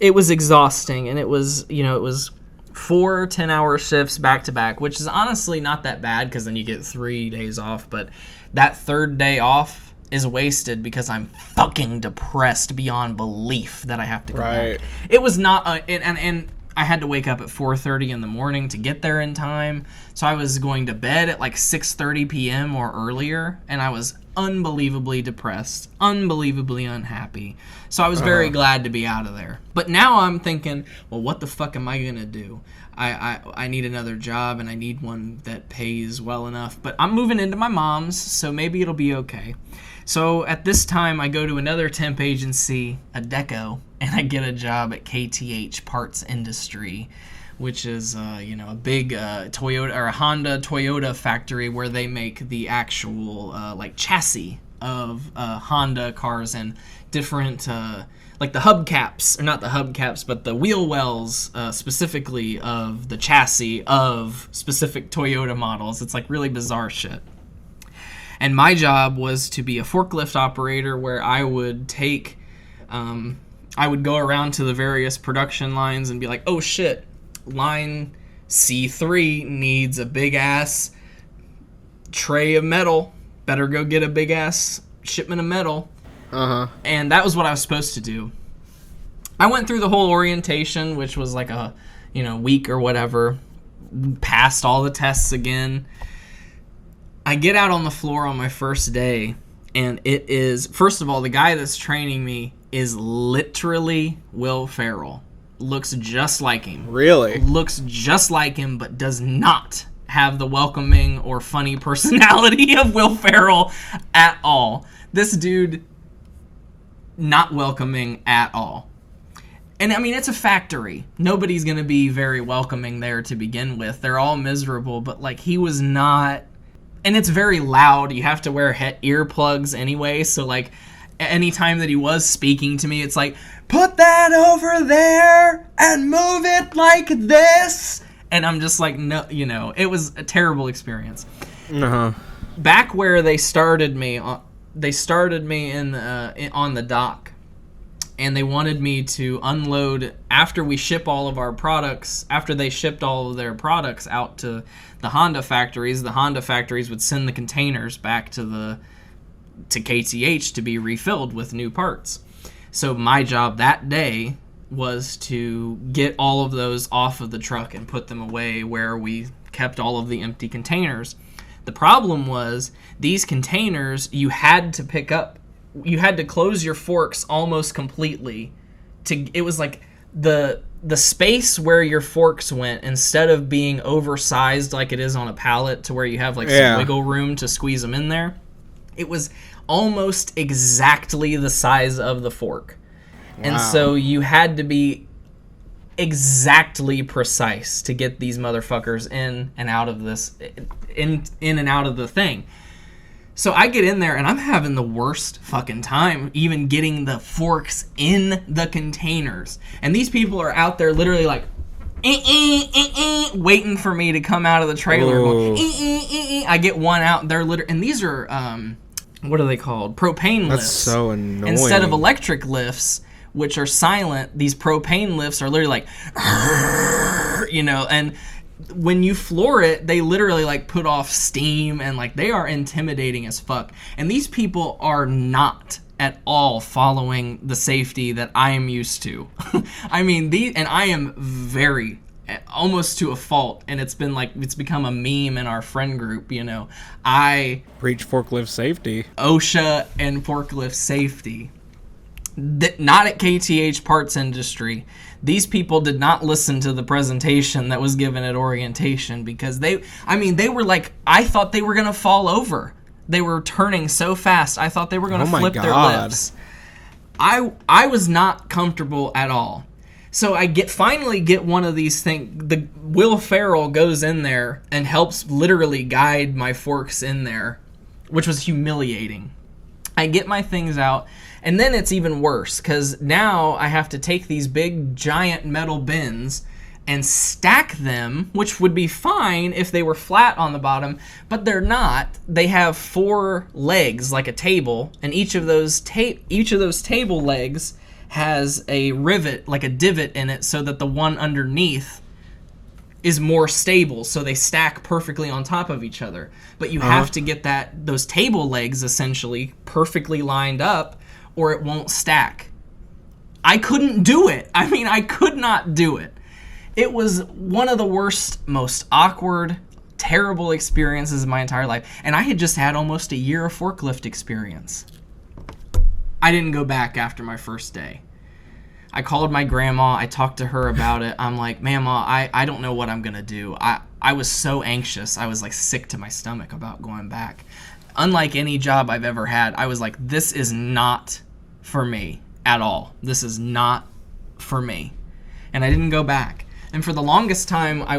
exhausting, and it was 4 10-hour shifts back to back, which is honestly not that bad, because then you get 3 days off, but that 3rd day off is wasted because I'm fucking depressed beyond belief that I have to go back. It was not and I had to wake up at 4:30 in the morning to get there in time, so I was going to bed at like 6:30 p.m. or earlier, and I was unbelievably depressed, unbelievably unhappy. So I was very glad to be out of there. But now I'm thinking, well, what the fuck am I gonna do? I need another job, and I need one that pays well enough. But I'm moving into my mom's, so maybe it'll be okay. So at this time, I go to another temp agency, Adecco, and I get a job at KTH Parts Industry, which is a big Toyota or a Honda Toyota factory where they make the actual like chassis of Honda cars, and different like the hubcaps, or not the hubcaps, but the wheel wells specifically of the chassis of specific Toyota models. It's like really bizarre shit. And my job was to be a forklift operator, where I would take, I would go around to the various production lines and be like, oh shit, line C3 needs a big ass tray of metal. Better go get a big ass shipment of metal. And that was what I was supposed to do. I went through the whole orientation, which was like a week or whatever. Passed all the tests again. I get out on the floor on my first day, and it is, first of all, the guy that's training me is literally Will Ferrell. Looks just like him. Really? Looks just like him, but does not have the welcoming or funny personality of Will Ferrell at all. This dude, not welcoming at all. And I mean, it's a factory. Nobody's going to be very welcoming there to begin with. They're all miserable, but like he was not. And it's very loud. You have to wear earplugs anyway. So like anytime that he was speaking to me, it's like, put that over there and move it like this. And I'm just like, no, you know, it was a terrible experience. Uh-huh. Back where they started me in on the dock. And they wanted me to unload after we ship all of our products. After they shipped all of their products out to the Honda factories would send the containers back to KTH to be refilled with new parts. So my job that day was to get all of those off of the truck and put them away where we kept all of the empty containers. The problem was these containers you had to pick up. You had to close your forks almost completely. It was like the space where your forks went, instead of being oversized like it is on a pallet to where you have like some wiggle room to squeeze them in there, it was almost exactly the size of the fork. Wow. And so you had to be exactly precise to get these motherfuckers in and out of the thing. So I get in there and I'm having the worst fucking time even getting the forks in the containers. And these people are out there literally like waiting for me to come out of the trailer. Going, I get one out. They're literally, and these are what are they called? Propane lifts. That's so annoying. Instead of electric lifts, which are silent, these propane lifts are literally like, you know, and when you floor it, they literally like put off steam and like they are intimidating as fuck. And these people are not at all following the safety that I am used to. I mean, and I am very, almost to a fault, and it's become a meme in our friend group, you know. I preach forklift safety. OSHA and forklift safety. Not at KTH Parts Industry. These people did not listen to the presentation that was given at orientation because they were like, I thought they were going to fall over. They were turning so fast. I thought they were going to flip their lifts. I was not comfortable at all. So I finally get one of these things. The Will Ferrell goes in there and helps literally guide my forks in there, which was humiliating. I get my things out. And then it's even worse because now I have to take these big giant metal bins and stack them, which would be fine if they were flat on the bottom, but they're not. They have 4 legs like a table, and each of those table legs has a rivet, like a divot in it, so that the one underneath is more stable, so they stack perfectly on top of each other. But you have to get those table legs essentially perfectly lined up, or it won't stack. I couldn't do it. I mean, I could not do it. It was one of the worst, most awkward, terrible experiences of my entire life. And I had just had almost a year of forklift experience. I didn't go back after my first day. I called my grandma. I talked to her about it. I'm like, Mama, I don't know what I'm going to do. I was so anxious. I was like sick to my stomach about going back. Unlike any job I've ever had, I was like, this is not for me at all. This is not for me. And I didn't go back. And for the longest time, I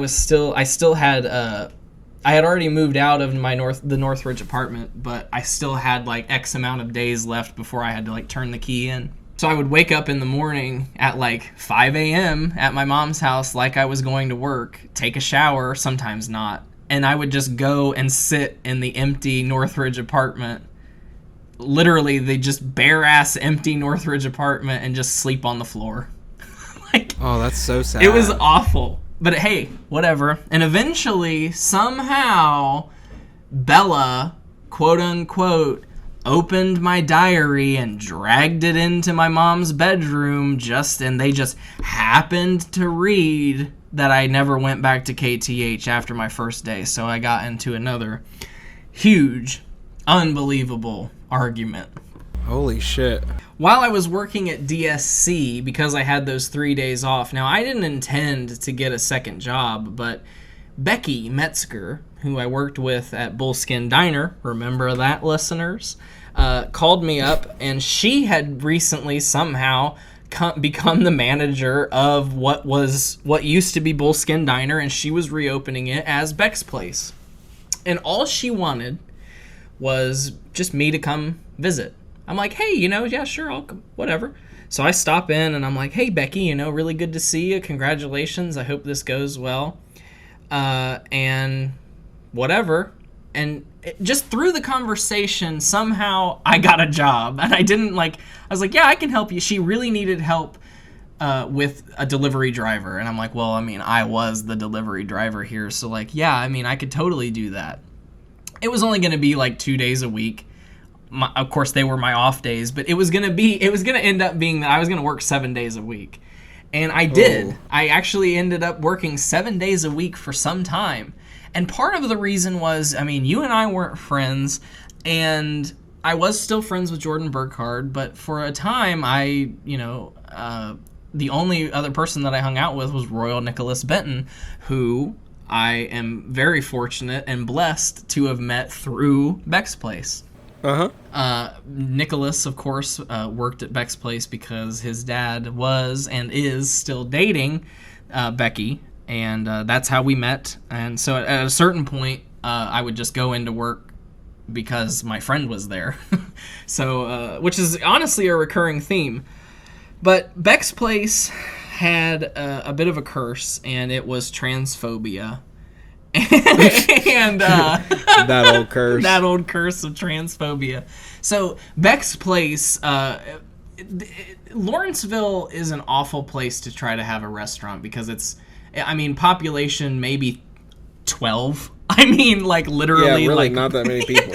had already moved out of the Northridge apartment, but I still had like X amount of days left before I had to like turn the key in. So I would wake up in the morning at like 5 a.m. at my mom's house like I was going to work, take a shower, sometimes not, and I would just go and sit in the empty Northridge apartment. Literally, the just bare-ass empty Northridge apartment and just sleep on the floor. Like, oh, that's so sad. It was awful. But hey, whatever. And eventually, somehow, Bella, quote-unquote, opened my diary and dragged it into my mom's bedroom and they just happened to read that I never went back to KTH after my first day. So I got into another huge, unbelievable argument. Holy shit. While I was working at DSC, because I had those 3 days off, now I didn't intend to get a second job, but Becky Metzger, who I worked with at Bullskin Diner, remember that, listeners, called me up, and she had recently somehow become the manager of what used to be Bullskin Diner, and she was reopening it as Beck's Place. And all she wanted was just me to come visit. I'm like, hey, yeah, sure, I'll come, whatever. So I stop in, and I'm like, hey, Becky, really good to see you. Congratulations. I hope this goes well. And whatever. And just through the conversation, somehow I got a job. And I was like, yeah, I can help you. She really needed help with a delivery driver. And I'm like, well, I was the delivery driver here. So, yeah, I could totally do that. It was only going to be 2 days a week. Of course, they were my off days, but it was going to end up being that I was going to work 7 days a week. And I did. Oh. I actually ended up working 7 days a week for some time. And part of the reason was, you and I weren't friends, and I was still friends with Jordan Burkhardt, but for a time, the only other person that I hung out with was Royal Nicholas Benton, who I am very fortunate and blessed to have met through Beck's Place. Nicholas, of course, worked at Beck's Place because his dad was and is still dating Becky, and that's how we met. And so at a certain point, I would just go into work because my friend was there. So, which is honestly a recurring theme. But Beck's Place had a bit of a curse, and it was transphobia. And that old curse of transphobia. So Beck's Place, Lawrenceville is an awful place to try to have a restaurant because it's, population maybe 12. Literally, yeah, really not that many people.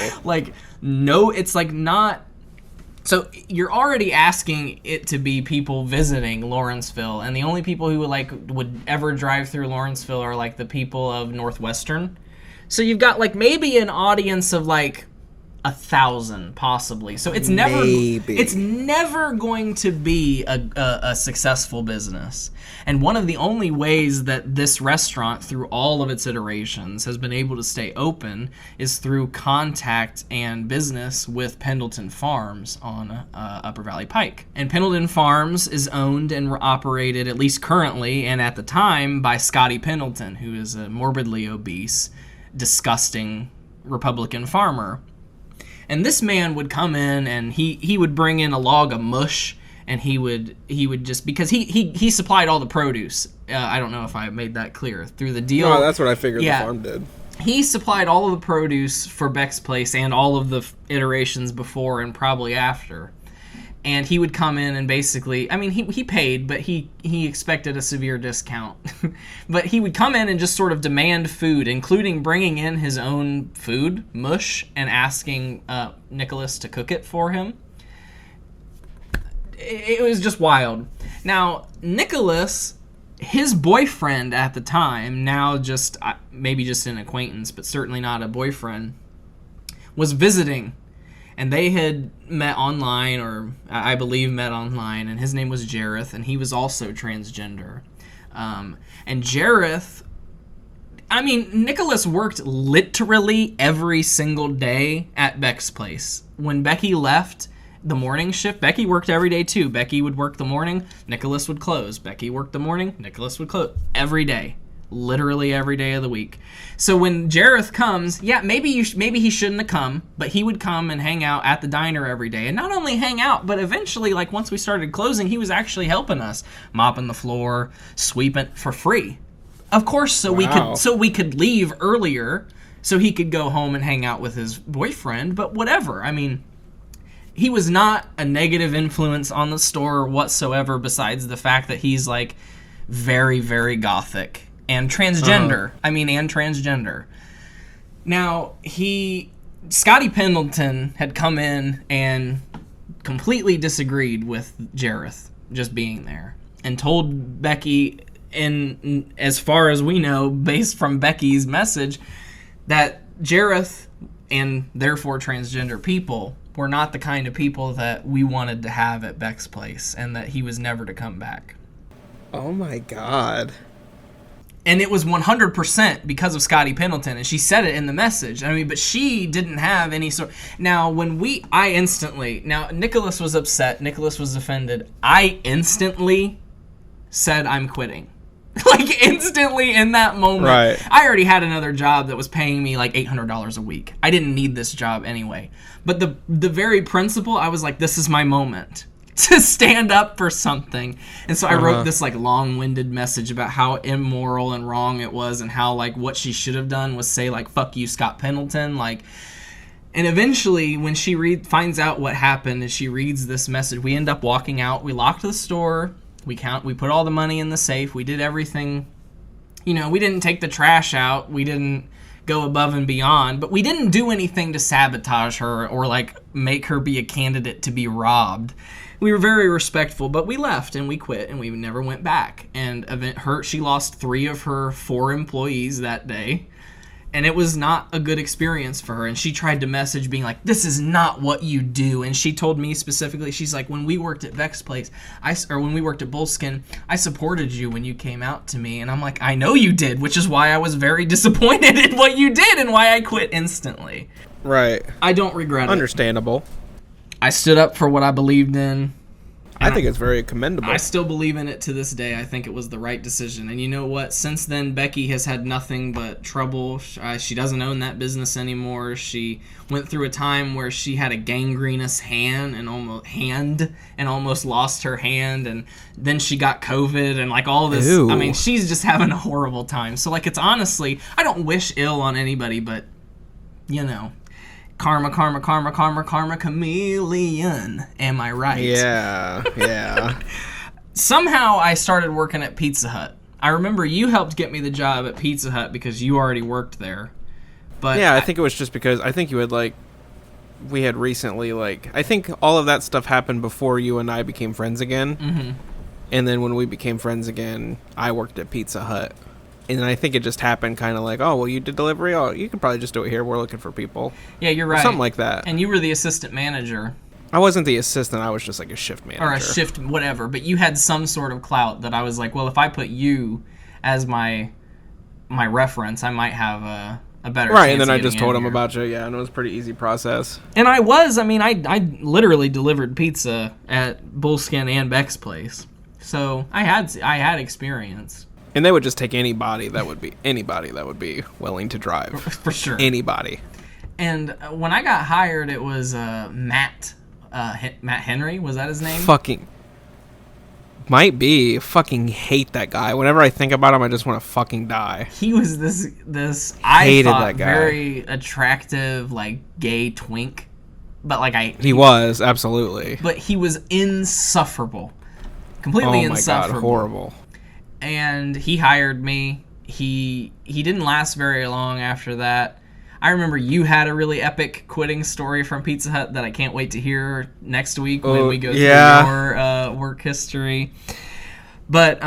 It's not. So you're already asking it to be people visiting Lawrenceville, and the only people who would ever drive through Lawrenceville are the people of Northwestern. So you've got maybe an audience of 1,000 possibly. So it's never going to be a successful business. And one of the only ways that this restaurant, through all of its iterations, has been able to stay open is through contact and business with Pendleton Farms on Upper Valley Pike. And Pendleton Farms is owned and operated, at least currently and at the time, by Scotty Pendleton, who is a morbidly obese, disgusting Republican farmer. And this man would come in, and he would bring in a log of mush, and he would just, because he supplied all the produce. I don't know if I made that clear through the deal. No, that's what I figured the farm did. He supplied all of the produce for Beck's Place and all of the iterations before and probably after. And he would come in and basically, he paid, but he expected a severe discount. But he would come in and just sort of demand food, including bringing in his own food, mush, and asking Nicholas to cook it for him. It was just wild. Now, Nicholas, his boyfriend at the time, now just maybe just an acquaintance, but certainly not a boyfriend, was visiting. And they had met online, or I believe met online, and his name was Jareth, and he was also transgender. And Jareth, Nicholas worked literally every single day at Beck's Place. When Becky left the morning shift, Becky worked every day too. Becky would work the morning, Nicholas would close. Becky worked the morning, Nicholas would close. Every day. Literally every day of the week. So when Jareth comes, maybe he shouldn't have come, but he would come and hang out at the diner every day. And not only hang out, but eventually, once we started closing, he was actually helping us, mopping the floor, sweeping for free. Of course, so we could leave earlier, so he could go home and hang out with his boyfriend. But whatever. He was not a negative influence on the store whatsoever, besides the fact that he's very, very gothic. And transgender. And transgender. Now, Scotty Pendleton had come in and completely disagreed with Jareth just being there. And told Becky, as far as we know, based from Becky's message, that Jareth and therefore transgender people were not the kind of people that we wanted to have at Beck's place, and that he was never to come back. Oh my god. And it was 100% because of Scotty Pendleton, and she said it in the message. I mean, but she didn't have any sort... Now, now, Nicholas was upset. Nicholas was offended. I instantly said, I'm quitting. Like, instantly in that moment. Right. I already had another job that was paying me like $800 a week. I didn't need this job anyway. But the very principle, I was like, this is my moment to stand up for something. And so I wrote this like long-winded message about how immoral and wrong it was, and how like what she should have done was say like, fuck you, Scott Pendleton. Like, and eventually when she finds out what happened and she reads this message, we end up walking out. We locked the store. We put all the money in the safe. We did everything. You know, we didn't take the trash out. We didn't go above and beyond, but we didn't do anything to sabotage her or like make her be a candidate to be robbed. We were very respectful, but we left and we quit and we never went back. And she lost 3 of her 4 employees that day. And it was not a good experience for her. And she tried to message being like, this is not what you do. And she told me specifically, she's like, when we worked at Beck's place, or when we worked at Bullskin, I supported you when you came out to me. And I'm like, I know you did, which is why I was very disappointed in what you did and why I quit instantly. Right. I don't regret it. Understandable. I stood up for what I believed in. I think it's very commendable. I still believe in it to this day. I think it was the right decision. And you know what? Since then, Becky has had nothing but trouble. She doesn't own that business anymore. She went through a time where she had a gangrenous hand and almost lost her hand. And then she got COVID and like all this. Ew. I mean, she's just having a horrible time. So like, it's honestly, I don't wish ill on anybody, but you know. Karma, chameleon. Am I right? Yeah. Somehow I started working at Pizza Hut. I remember you helped get me the job at Pizza Hut because you already worked there. But yeah, I think it was just because I think you had we had recently I think all of that stuff happened before you and I became friends again. Mm-hmm. And then when we became friends again, I worked at Pizza Hut. And I think it just happened kind of like, oh, well, you did delivery? Oh, you can probably just do it here. We're looking for people. Yeah, you're right. Something like that. And you were the assistant manager. I wasn't the assistant. I was just like a shift manager. Or a shift, whatever. But you had some sort of clout that I was like, well, if I put you as my reference, I might have a better chance. Right, and then I getting just told him here. about you. Yeah, and it was a pretty easy process. And I literally delivered pizza at Bullskin and Beck's place. So I had experience. And they would just take anybody that would be willing to drive. For sure. Anybody. And when I got hired, it was Matt Henry. Was that his name? Fucking. Might be. Fucking hate that guy. Whenever I think about him, I just want to fucking die. He was this Hated I thought that guy. very attractive, like gay twink. But He was, absolutely. But he was insufferable. Completely insufferable. Oh my god, horrible. And he hired me. He didn't last very long after that. I remember you had a really epic quitting story from Pizza Hut that I can't wait to hear next week when we go through your work history. But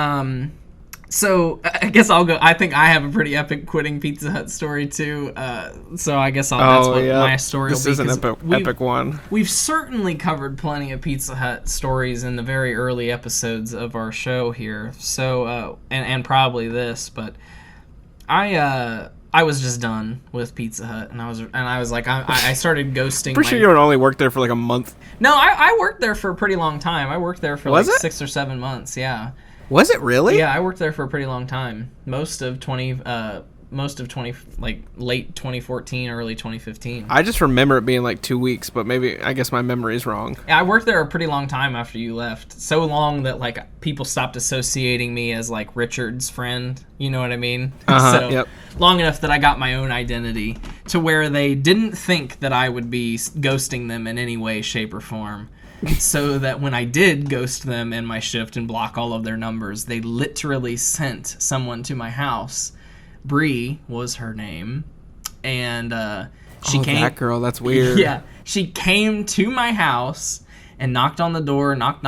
so I guess I'll go. I think I have a pretty epic quitting Pizza Hut story too. So I guess that's what my story will be. This is an epic one. We've certainly covered plenty of Pizza Hut stories in the very early episodes of our show here. So and probably this, but I was just done with Pizza Hut, and I was like, I started ghosting. Pretty sure you would only work there for like a month. No, I worked there for a pretty long time. I worked there for Was like it? 6 or 7 months. Yeah. Was it really? Yeah, I worked there for a pretty long time. Most of like late 2014, early 2015. I just remember it being like 2 weeks, but maybe I guess my memory is wrong. Yeah, I worked there a pretty long time after you left. So long that like people stopped associating me as like Richard's friend. You know what I mean? So yep. Long enough that I got my own identity to where they didn't think that I would be ghosting them in any way, shape, or form. So that when I did ghost them in my shift and block all of their numbers, they literally sent someone to my house. Bree was her name, and she came. That girl, that's weird. Yeah, she came to my house and knocked on the door, knocked,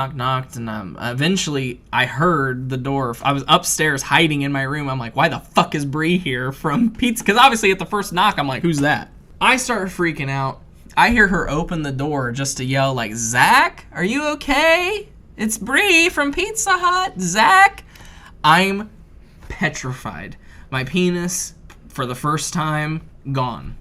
and eventually I heard the door. I was upstairs hiding in my room. I'm like, why the fuck is Bree here from Pizza? Because obviously at the first knock, I'm like, who's that? I start freaking out. I hear her open the door just to yell, like, Zach, are you okay? It's Bree from Pizza Hut. Zach. I'm petrified. My penis, for the first time, gone.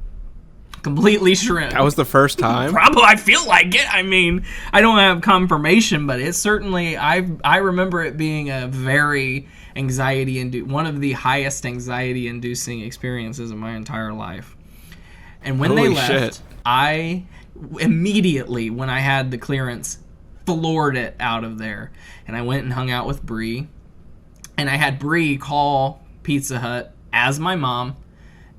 Completely shrimped. That was the first time? Probably, I feel like it. I mean, I don't have confirmation, but it's certainly, I remember it being a very one of the highest anxiety-inducing experiences of my entire life. And when they left, shit. I immediately, when I had the clearance, floored it out of there. And I went and hung out with Bree. And I had Bree call Pizza Hut as my mom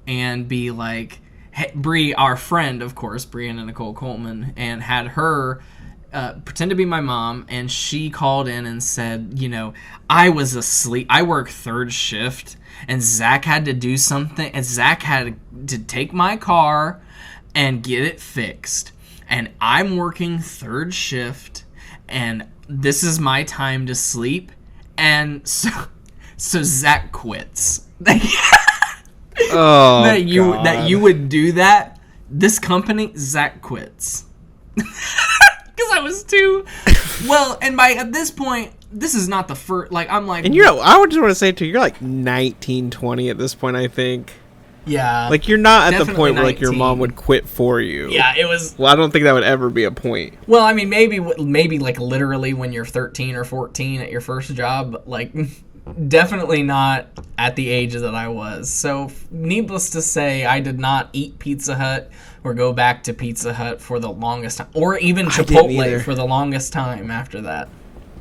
and be like, hey, Bree, our friend, of course, Brianna Nicole Coleman, and had her pretend to be my mom, and she called in and said, you know, I was asleep. I work third shift, and Zach had to do something, and Zach had to take my car and get it fixed. And I'm working third shift, and this is my time to sleep. And so Zach quits. Oh, that you would do that. This company, Zach quits. Because I was too well, and at this point, this is not the first. Like, I'm like, and I would just want to say too, you're like 19, 20 at this point. I think. Yeah. Like, you're not at the point where 19. like your mom would quit for you. Yeah, it was. Well, I don't think that would ever be a point. Well, I mean, maybe like literally when you're 13 or 14 at your first job, like. Definitely not at the age that I was. So, needless to say, I did not eat Pizza Hut or go back to Pizza Hut for the longest time, or even Chipotle for the longest time after that.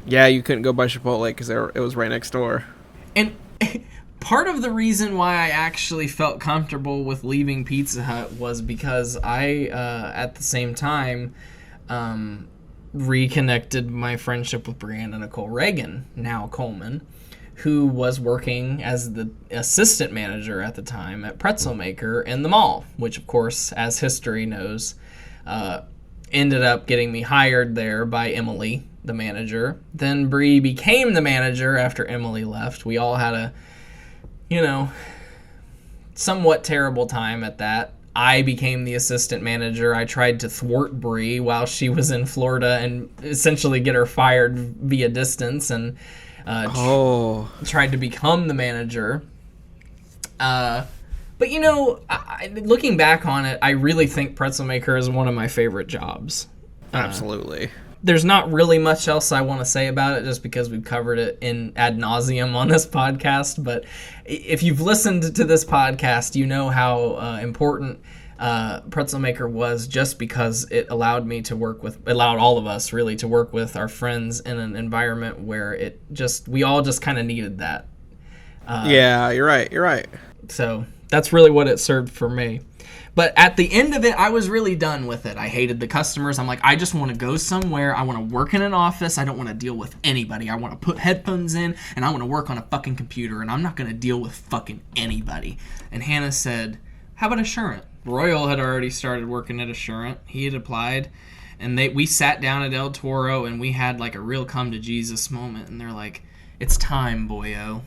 Yeah, you couldn't go by Chipotle because it was right next door. And part of the reason why I actually felt comfortable with leaving Pizza Hut was because I, at the same time, reconnected my friendship with Brianna Nicole Reagan, now Coleman, who was working as the assistant manager at the time at Pretzel Maker in the mall, which, of course, as history knows, ended up getting me hired there by Emily, the manager. Then Bree became the manager after Emily left. We all had a, somewhat terrible time at that. I became the assistant manager. I tried to thwart Bree while she was in Florida and essentially get her fired via distance, and tried to become the manager. But looking back on it, I really think Pretzel Maker is one of my favorite jobs. Absolutely. There's not really much else I want to say about it, just because we've covered it in ad nauseum on this podcast. But if you've listened to this podcast, you know how important Pretzel Maker was, just because it allowed all of us really to work with our friends in an environment where we all just kind of needed that. Yeah, you're right. So that's really what it served for me. But at the end of it, I was really done with it. I hated the customers. I'm like, I just want to go somewhere. I want to work in an office. I don't want to deal with anybody. I want to put headphones in, and I want to work on a fucking computer, and I'm not going to deal with fucking anybody. And Hannah said, how about Assurant? Royal had already started working at Assurant. He had applied, and we sat down at El Toro, and we had like a real come to Jesus moment. And they're like, it's time, boyo.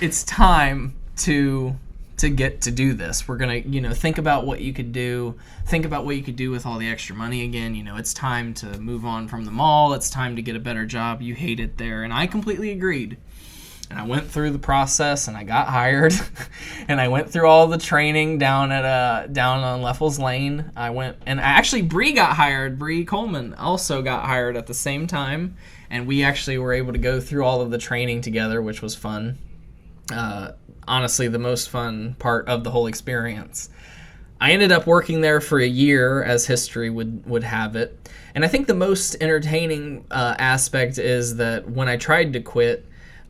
It's time to get to do this. We're gonna think about what you could do with all the extra money again. It's time to move on from the mall. It's time to get a better job. You hate it there. And I completely agreed. And I went through the process, and I got hired. And I went through all the training down on Leffels Lane. Bree got hired. Bree Coleman also got hired at the same time, and we actually were able to go through all of the training together, which was fun. Honestly, the most fun part of the whole experience. I ended up working there for a year, as history would have it. And I think the most entertaining aspect is that when I tried to quit,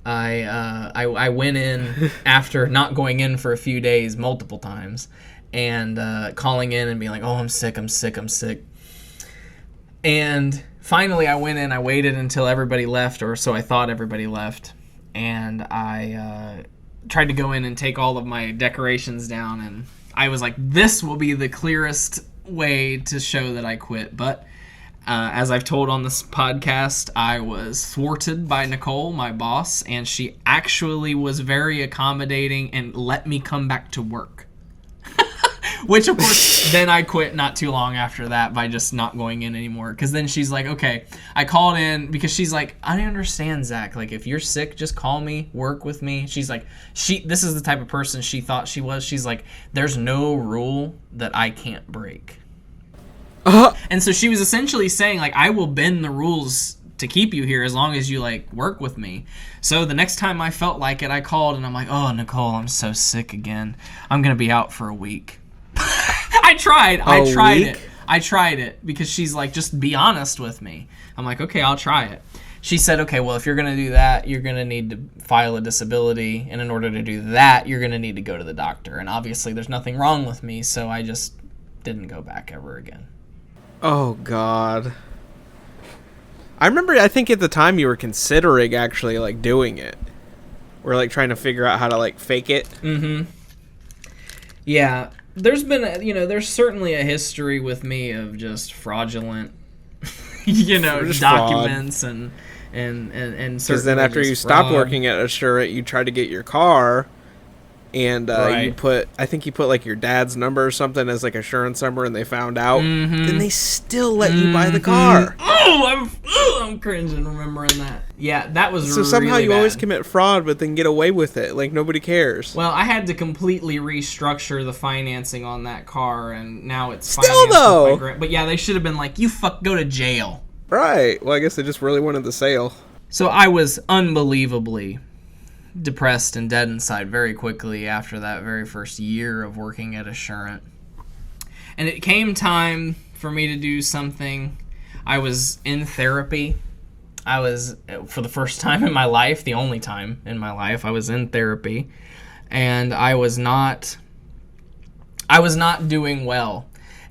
I went in after not going in for a few days multiple times, and calling in and being like, oh, I'm sick. And finally I went in. I waited until everybody left, or so I thought everybody left, and I tried to go in and take all of my decorations down, and I was like, this will be the clearest way to show that I quit. But As I've told on this podcast, I was thwarted by Nicole, my boss, and she actually was very accommodating and let me come back to work. Which, of course, then I quit not too long after that by just not going in anymore. Because then she's like, okay, I called in because she's like, I understand, Zach. Like, if you're sick, just call me, work with me. She's like, this is the type of person she thought she was. She's like, there's no rule that I can't break. And so she was essentially saying, like, I will bend the rules to keep you here as long as you, like, work with me. So the next time I felt like it, I called and I'm like, oh, Nicole, I'm so sick again. I'm going to be out for a week. I tried it because she's like, just be honest with me. I'm like, okay, I'll try it. She said, okay, well, if you're going to do that, you're going to need to file a disability. And in order to do that, you're going to need to go to the doctor. And obviously there's nothing wrong with me. So I just didn't go back ever again. Oh, God. I remember, I think at the time you were considering actually, like, doing it. Or, like, trying to figure out how to, like, fake it. Mm-hmm. Yeah. There's been, there's certainly a history with me of just fraudulent, documents fraud. and because then after you stopped working at Assurant, you tried to get your car, and right. you put like your dad's number or something as like Assurance number, and they found out. Mm-hmm. Then they still let you buy the car. I'm cringing remembering that. Yeah, that was so somehow really you bad. always commit fraud, but then get away with it. Like nobody cares. Well, I had to completely restructure the financing on that car, and now it's still financed though. with my but yeah, they should have been like, you go to jail. Right. Well, I guess they just really wanted the sale. So I was unbelievably depressed and dead inside very quickly after that very first year of working at Assurant. And it came time for me to do something. I was in therapy. I was, for the first time in my life, the only time in my life, I was in therapy. And I was not doing well.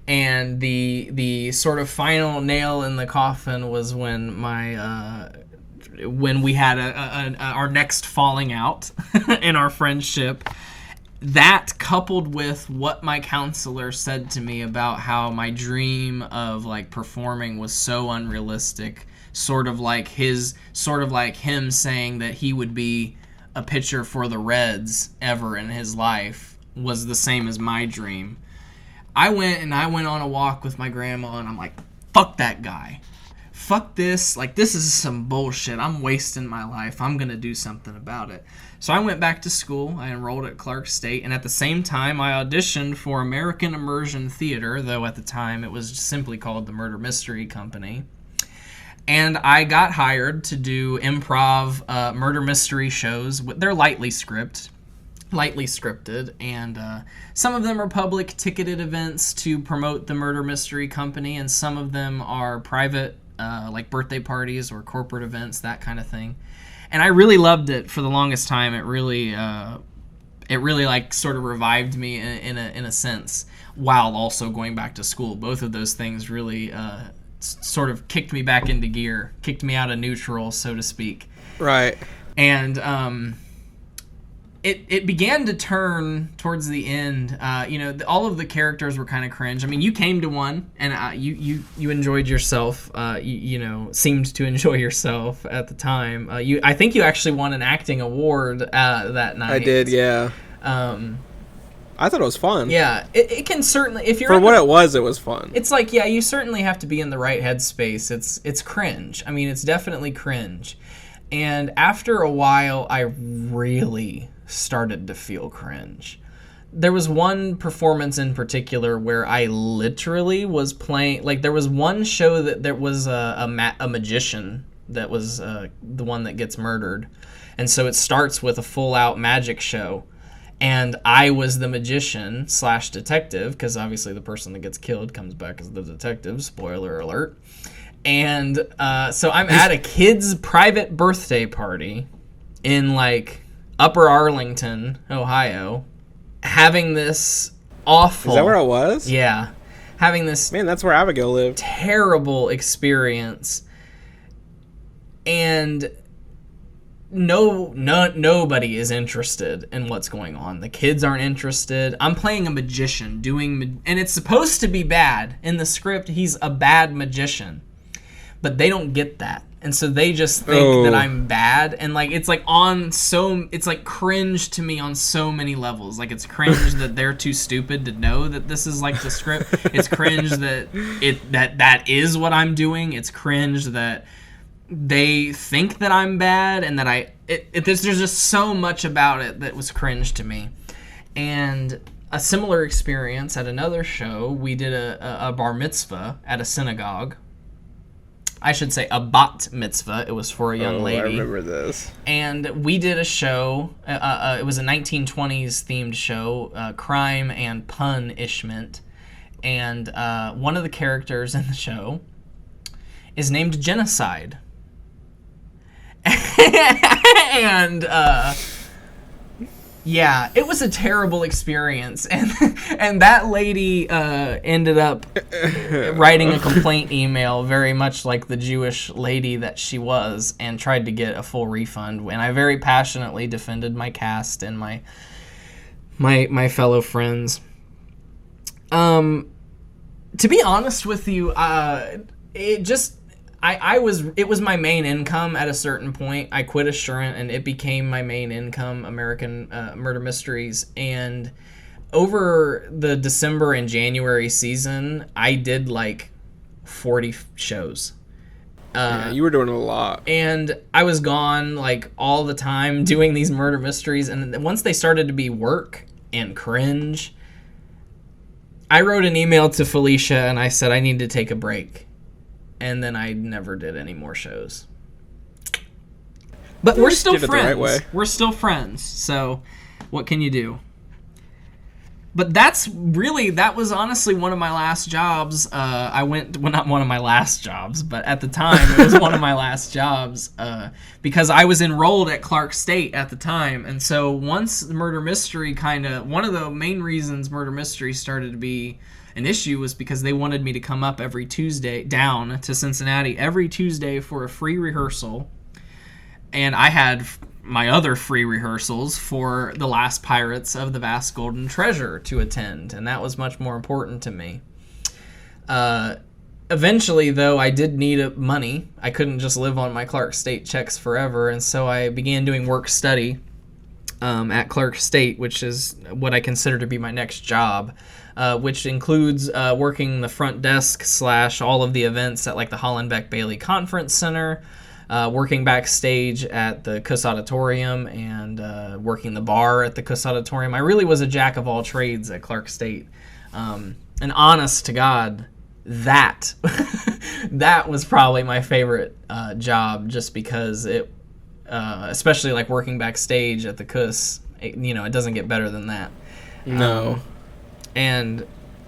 And the sort of final nail in the coffin was when when we had our next falling out in our friendship. That coupled with what my counselor said to me about how my dream of like performing was so unrealistic, sort of like him saying that he would be a pitcher for the Reds ever in his life was the same as my dream. I went on a walk with my grandma and I'm like, fuck that guy. Fuck this. Like, this is some bullshit. I'm wasting my life. I'm going to do something about it. So I went back to school. I enrolled at Clark State. And at the same time, I auditioned for American Immersion Theater, though at the time it was simply called the Murder Mystery Company. And I got hired to do improv murder mystery shows. They're lightly scripted. And some of them are public ticketed events to promote the Murder Mystery Company, and some of them are private, like birthday parties or corporate events, that kind of thing. And I really loved it for the longest time. It really like sort of revived me in a sense, while also going back to school. Both of those things really sort of kicked me back into gear, kicked me out of neutral, so to speak. Right. And it began to turn towards the end. All of the characters were kind of cringe. I mean, you came to one, and you enjoyed yourself. Seemed to enjoy yourself at the time. I think you actually won an acting award that night. I did, yeah. I thought it was fun. Yeah, it can certainly, if you're for what it was fun. It's like, yeah, you certainly have to be in the right headspace. It's cringe. I mean, it's definitely cringe. And after a while, I really started to feel cringe. There was one performance in particular where I literally was playing, like, there was one show that there was a magician that was the one that gets murdered. And so it starts with a full-out magic show. And I was the magician / detective, because obviously the person that gets killed comes back as the detective, spoiler alert. And so I'm at a kid's private birthday party in, like, Upper Arlington, Ohio, having this awful... Is that where it was? Yeah. Having this... Man, that's where Abigail lived. ...terrible experience. And nobody is interested in what's going on. The kids aren't interested. I'm playing a magician, and it's supposed to be bad. In the script, he's a bad magician. but they don't get that. And so they just think that I'm bad, and like it's like it's like cringe to me on so many levels. Like it's cringe that they're too stupid to know that this is like the script. It's cringe that that is what I'm doing. It's cringe that they think that I'm bad, and that there's just so much about it that was cringe to me. And a similar experience at another show, we did a bar mitzvah at a synagogue. I should say a bat mitzvah. It was for a young lady. I remember this. And we did a show. It was a 1920s themed show, crime and punishment. And one of the characters in the show is named Genocide. And yeah, it was a terrible experience, and that lady ended up writing a complaint email, very much like the Jewish lady that she was, and tried to get a full refund. And I very passionately defended my cast and my fellow friends. To be honest with you, it was my main income at a certain point. I quit Assurant and it became my main income, American Murder Mysteries. And over the December and January season, I did like 40 shows. Yeah, you were doing a lot. And I was gone like all the time doing these murder mysteries. And once they started to be work and cringe, I wrote an email to Felicia and I said I need to take a break. And then I never did any more shows. But we're still friends. The right way. We're still friends. So what can you do? But that was honestly one of my last jobs. Not one of my last jobs, but at the time it was one of my last jobs because I was enrolled at Clark State at the time. And so once Murder Mystery one of the main reasons Murder Mystery started to be an issue was because they wanted me to come up every Tuesday down to Cincinnati every Tuesday for a free rehearsal. And I had my other free rehearsals for The Last Pirates of the Vast Golden Treasure to attend, and that was much more important to me. Eventually, though, I did need money. I couldn't just live on my Clark State checks forever, and so I began doing work-study at Clark State, which is what I consider to be my next job, which includes working the front desk / all of the events at like the Hollenbeck Bailey Conference Center, working backstage at the Kuss Auditorium, and working the bar at the Kuss Auditorium. I really was a jack of all trades at Clark State. And honest to God, that was probably my favorite job, just because it, especially like working backstage at the Kuss, it doesn't get better than that. No. And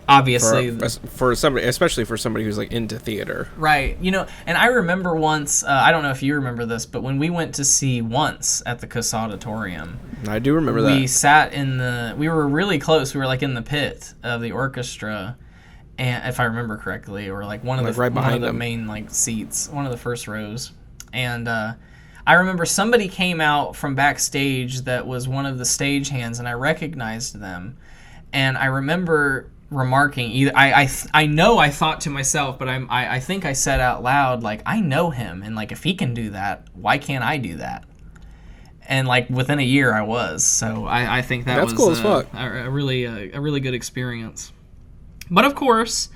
obviously for somebody, especially for somebody who's like into theater, right? And I remember once, I don't know if you remember this, but when we went to see Once at the Kuss Auditorium, I do remember that. We sat we were really close. We were like in the pit of the orchestra, and if I remember correctly, or like one of the main like seats, one of the first rows. And I remember somebody came out from backstage that was one of the stagehands, and I recognized them. And I remember remarking, I know I thought to myself, but I think I said out loud, like, I know him, and like if he can do that, why can't I do that? And like within a year I was. So I think that's cool as fuck. a really good experience. But of course,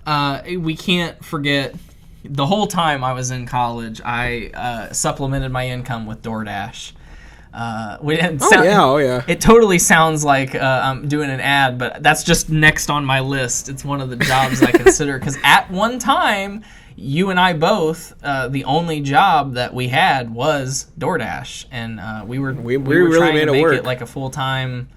we can't forget the whole time I was in college, I supplemented my income with DoorDash. Yeah. It totally sounds like I'm doing an ad, but that's just next on my list. It's one of the jobs I consider, because at one time, you and I both, the only job that we had was DoorDash, and we were really trying made to it make work. it like a full-time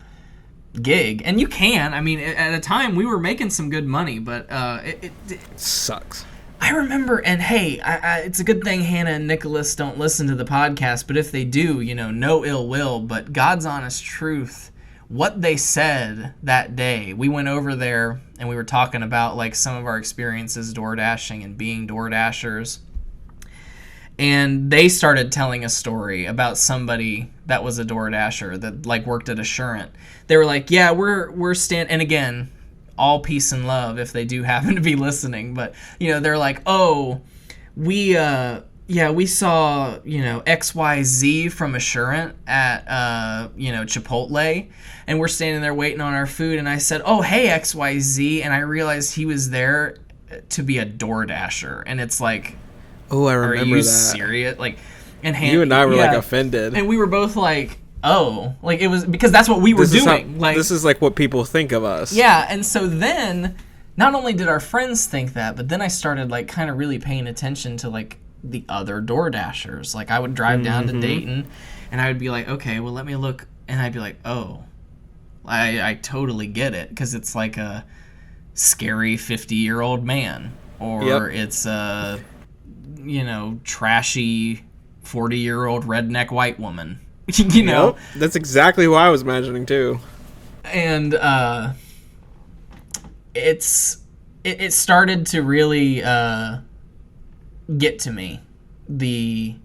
gig. And you can. I mean, at a time, we were making some good money, but it sucks. I remember, and hey, it's a good thing Hannah and Nicholas don't listen to the podcast, but if they do, no ill will, but God's honest truth, what they said that day, we went over there and we were talking about like some of our experiences door dashing and being door dashers, and they started telling a story about somebody that was a door dasher that like worked at Assurant. They were like, yeah, we're and again, all peace and love if they do happen to be listening, but they're like, oh, we saw, XYZ from Assurant at, Chipotle, and we're standing there waiting on our food, and I said, oh, hey, XYZ, and I realized he was there to be a DoorDasher, and it's like, Oh, I remember are you that. serious? Like, and You and I were like offended. and we were both like, oh, like it was because that's what we were doing. This is like what people think of us. Yeah, and so then, not only did our friends think that, but then I started like kind of really paying attention to like the other DoorDashers. Like I would drive down to Dayton, and I would be like, okay, well let me look, and I'd be like, oh, I totally get it, because it's like a scary 50-year-old man, or it's a trashy 40-year-old redneck white woman. Yep, that's exactly what I was imagining too. And it started to really get to me, the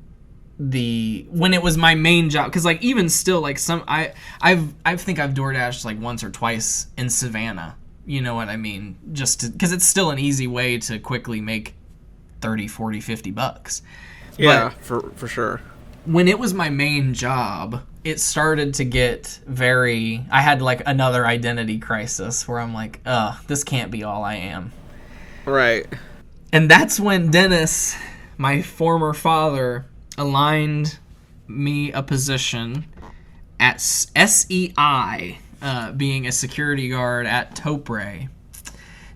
when it was my main job, because like even still, like I think I've DoorDashed like once or twice in Savannah, you know what I mean, just because it's still an easy way to quickly make 30, 40, 50 bucks. Yeah, but for sure. when it was my main job, it started to get I had like another identity crisis where I'm like, this can't be all I am. Right. And that's when Dennis, my former father, aligned me a position at SEI, being a security guard at Topre.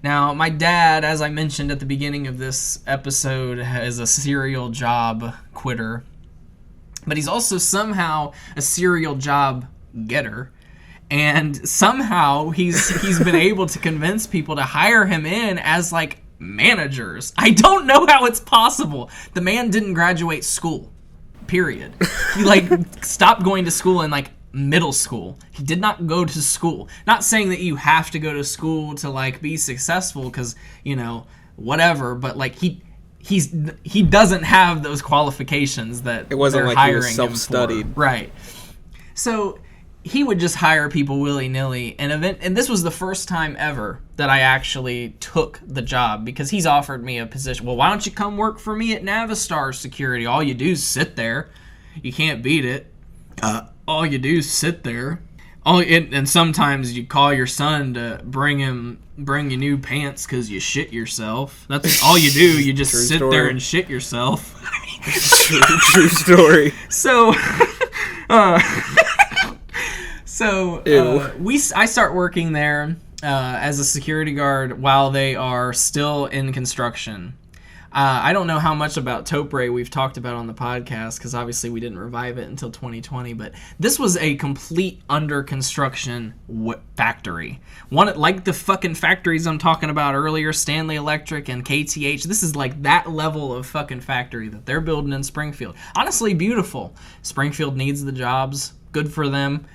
Now, my dad, as I mentioned at the beginning of this episode, is a serial job quitter. But he's also somehow a serial job getter. And somehow he's been able to convince people to hire him in as, like, managers. I don't know how it's possible. The man didn't graduate school, period. He, like, stopped going to school in, like, middle school. He did not go to school. Not saying that you have to go to school to, like, be successful, because, whatever, but, like, he doesn't have those qualifications that it wasn't they're like he hiring was self-studied. him for. Right. So he would just hire people willy-nilly, and this was the first time ever that I actually took the job, because he's offered me a position. Well, why don't you come work for me at Navistar Security? All you do is sit there. You can't beat it. All you do is sit there. And sometimes you call your son to bring you new pants because you shit yourself. That's all you do. You just sit there and shit yourself. True story. So, I start working there as a security guard while they are still in construction. I don't know how much about Topre we've talked about on the podcast, because obviously we didn't revive it until 2020, but this was a complete under construction factory. One like the fucking factories I'm talking about earlier, Stanley Electric and KTH. This is like that level of fucking factory that they're building in Springfield. Honestly, beautiful. Springfield needs the jobs. Good for them.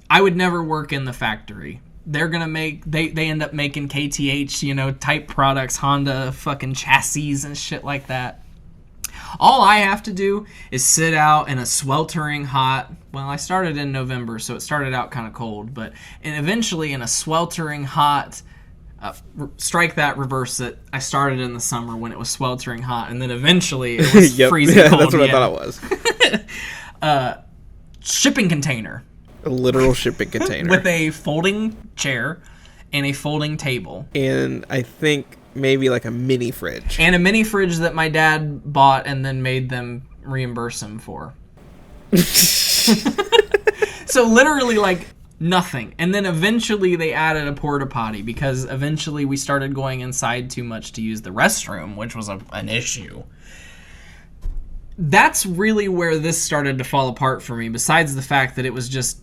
I would never work in the factory. They're gonna they end up making KTH, type products, Honda fucking chassis and shit like that. All I have to do is sit out in a sweltering hot, I started in November, so it started out kind of cold, and eventually in a sweltering hot, strike that, reverse it. I started in the summer when it was sweltering hot, and then eventually it was freezing cold. That's what I thought it was. Shipping container. A literal shipping container. With a folding chair and a folding table. And I think maybe like a mini fridge. And a mini fridge that my dad bought and then made them reimburse him for. So literally like nothing. And then eventually they added a porta potty, because eventually we started going inside too much to use the restroom, which was an issue. That's really where this started to fall apart for me, besides the fact that it was just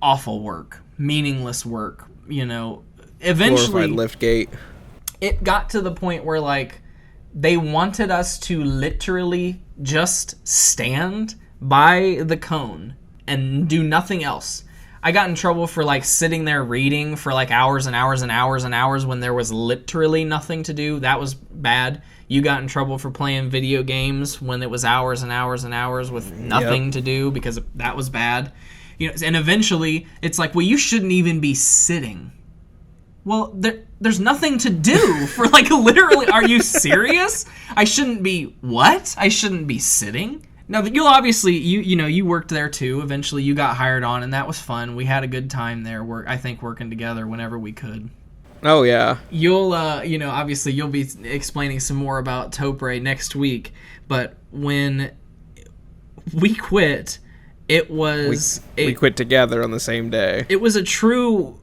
awful work, meaningless work, eventually glorified lift gate. It got to the point where like they wanted us to literally just stand by the cone and do nothing else. I got in trouble for like sitting there reading for like hours and hours and hours and hours when there was literally nothing to do. That was bad. You got in trouble for playing video games when it was hours and hours and hours with nothing to do, because that was bad. And eventually it's like, well, you shouldn't even be sitting. Well, there's nothing to do for like literally. Are you serious? I shouldn't be what? I shouldn't be sitting. Now you'll obviously you worked there too. Eventually you got hired on, and that was fun. We had a good time there. I think working together whenever we could. Oh yeah. You'll obviously you'll be explaining some more about Topre next week. But when we quit, it was we quit together on the same day. It was a true.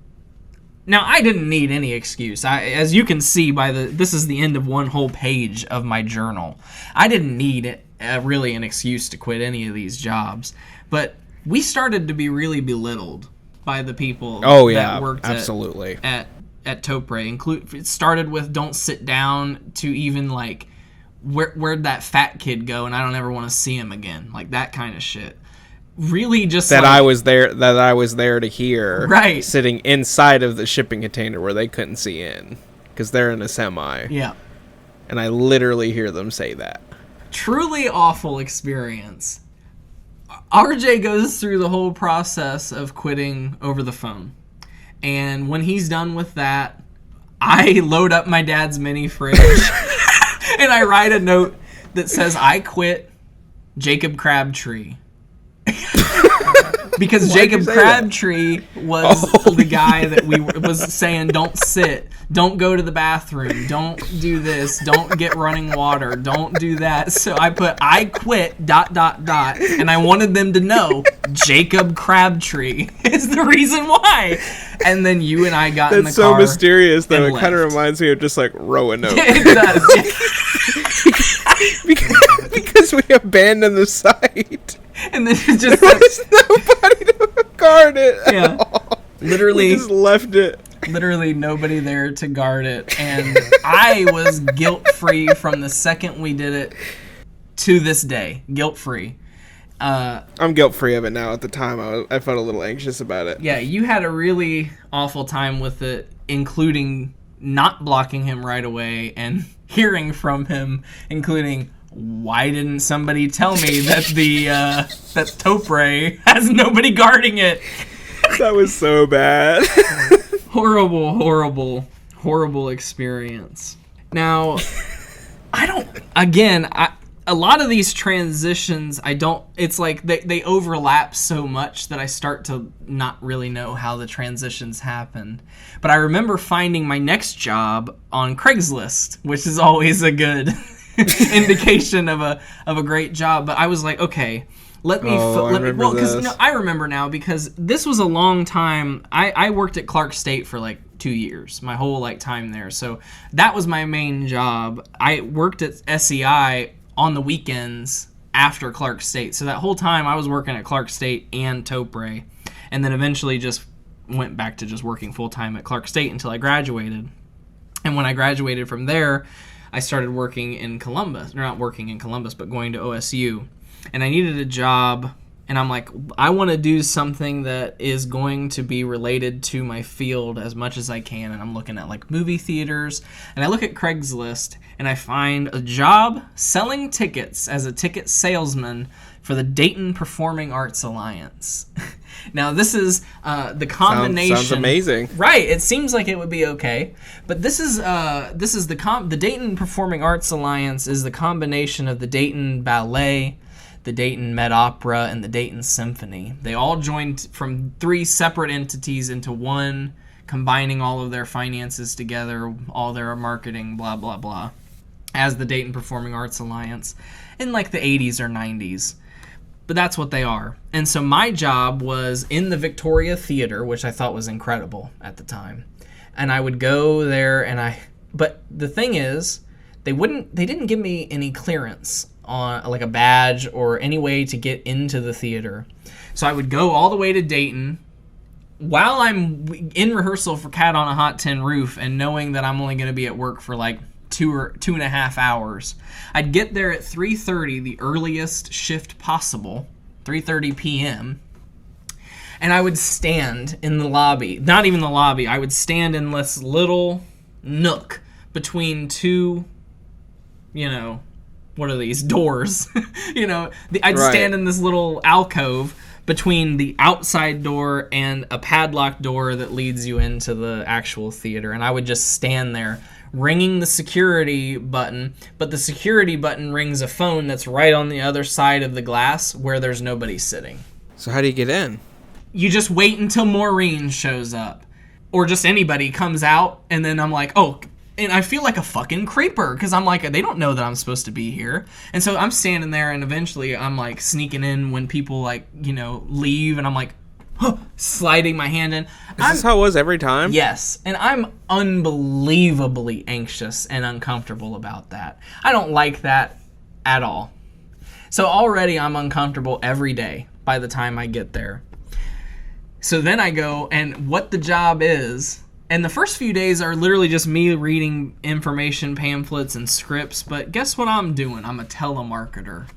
Now, I didn't need any excuse. As you can see by this is the end of one whole page of my journal. I didn't need really an excuse to quit any of these jobs. But we started to be really belittled by the people that worked absolutely. at Topre. It started with don't sit down to even like where'd that fat kid go and I don't ever want to see him again. Like that kind of shit. Really just that I was there to hear, right, sitting inside of the shipping container where they couldn't see in because they're in a semi. Yeah. And I literally hear them say that. Truly awful experience. RJ goes through the whole process of quitting over the phone. And when he's done with that, I load up my dad's mini fridge and I write a note that says I quit Jacob Crabtree. Because Jacob Crabtree was the guy that was saying don't sit, don't go to the bathroom, don't do this, don't get running water, don't do that. So I put I quit ... and I wanted them to know Jacob Crabtree is the reason why. And then you and I got in the car. That's so mysterious though. It left. Kind of reminds me of just like Roanoke. It does. because we abandoned the site. And then it just there was nobody to guard it at all. Literally we just left it. Literally nobody there to guard it, and I was guilt-free from the second we did it to this day. Guilt-free. I'm guilt-free of it now. At the time, I felt a little anxious about it. Yeah, you had a really awful time with it, including not blocking him right away and hearing from him, including, why didn't somebody tell me that that Topre has nobody guarding it? That was so bad. Horrible experience. Now, a lot of these transitions, it's like they overlap so much that I start to not really know how the transitions happened. But I remember finding my next job on Craigslist, which is always a good indication of a great job. But I was like, okay, let me I remember now because this was a long time. I worked at Clark State for like 2 years, my whole time there. So that was my main job. I worked at SEI on the weekends after Clark State. So that whole time I was working at Clark State and Topre, and then eventually just went back to just working full time at Clark State until I graduated. And when I graduated from there, I started working in Columbus. Or not working in Columbus, but going to OSU. And I needed a job, and I'm like, I want to do something that is going to be related to my field as much as I can. And I'm looking at like movie theaters, and I look at Craigslist, and I find a job selling tickets as a ticket salesman for the Dayton Performing Arts Alliance. Now, this is the combination. Sounds amazing, right? It seems like it would be okay, but this is the Dayton Performing Arts Alliance is the combination of the Dayton Ballet, the Dayton Met Opera, and the Dayton Symphony. They all joined from 3 separate entities into one, combining all of their finances together, all their marketing, blah blah blah, as the Dayton Performing Arts Alliance in like the 80s or 90s. But that's what they are. And so my job was in the Victoria Theater, which I thought was incredible at the time. And I would go there but the thing is, they didn't give me any clearance on like a badge or any way to get into the theater. So I would go all the way to Dayton while I'm in rehearsal for Cat on a Hot Tin Roof and knowing that I'm only going to be at work for like 2.5 hours. I'd get there at 3:30, the earliest shift possible, 3:30 p.m., and I would stand in the lobby. Not even the lobby. I would stand in this little nook between two, what are these? Doors. I'd stand in this little alcove between the outside door and a padlocked door that leads you into the actual theater. And I would just stand there ringing the security button, but the security button rings a phone that's right on the other side of the glass where there's nobody sitting. So how do you get in? You just wait until Maureen shows up, or just anybody comes out, and then I'm like, oh, and I feel like a fucking creeper, because I'm like, they don't know that I'm supposed to be here. And so I'm standing there, and eventually I'm like sneaking in when people like, you know, leave, and I'm like, huh, sliding my hand in. Is this how it was every time? Yes, and I'm unbelievably anxious and uncomfortable about that. I don't like that at all. So already I'm uncomfortable every day by the time I get there. So then I go, and what the job is, and the first few days are literally just me reading information pamphlets and scripts, but guess what I'm doing? I'm a telemarketer.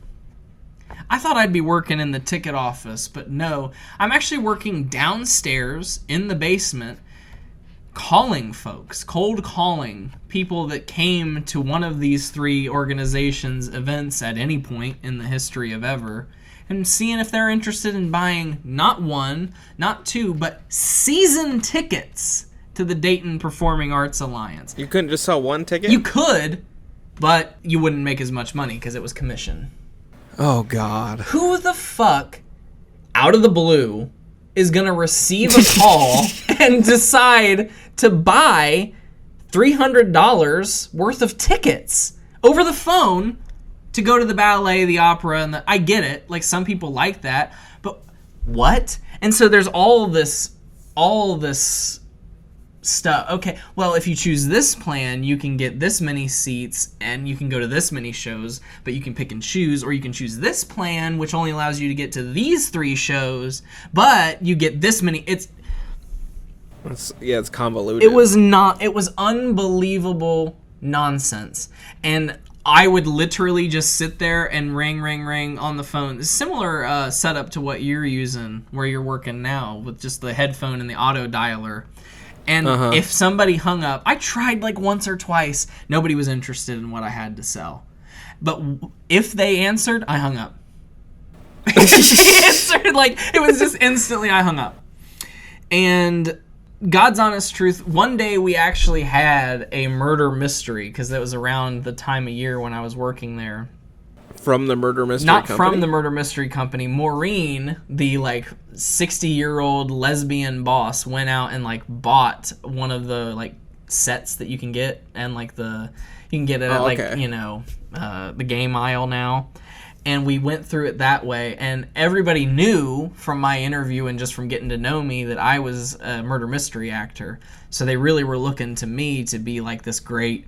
I thought I'd be working in the ticket office, but no. I'm actually working downstairs in the basement, calling folks, cold calling people that came to one of these 3 organizations' events at any point in the history of ever, and seeing if they're interested in buying not 1, not 2, but season tickets to the Dayton Performing Arts Alliance. You couldn't just sell 1 ticket? You could, but you wouldn't make as much money because it was commission. Oh, God. Who the fuck, out of the blue, is going to receive a call and decide to buy $300 worth of tickets over the phone to go to the ballet, the opera, and I get it. Like, some people like that, but what? And so there's all this stuff. Okay, well, if you choose this plan, you can get this many seats and you can go to this many shows, but you can pick and choose, or you can choose this plan, which only allows you to get to these 3 shows, but you get this many. It's convoluted. It was unbelievable nonsense. And I would literally just sit there and ring on the phone. Similar setup to what you're using where you're working now, with just the headphone and the auto dialer. And if somebody hung up, I tried like once or twice. Nobody was interested in what I had to sell. But if they answered, I hung up. She answered, like, it was just instantly I hung up. And God's honest truth, one day we actually had a murder mystery, because that was around the time of year when I was working there. From the murder mystery Not company? from the murder mystery company. Maureen, the like 60-year-old lesbian boss, went out and like bought one of the like sets that you can get, and like you can get it at like, you know, the game aisle now. And we went through it that way, and everybody knew from my interview and just from getting to know me that I was a murder mystery actor. So they really were looking to me to be like this great,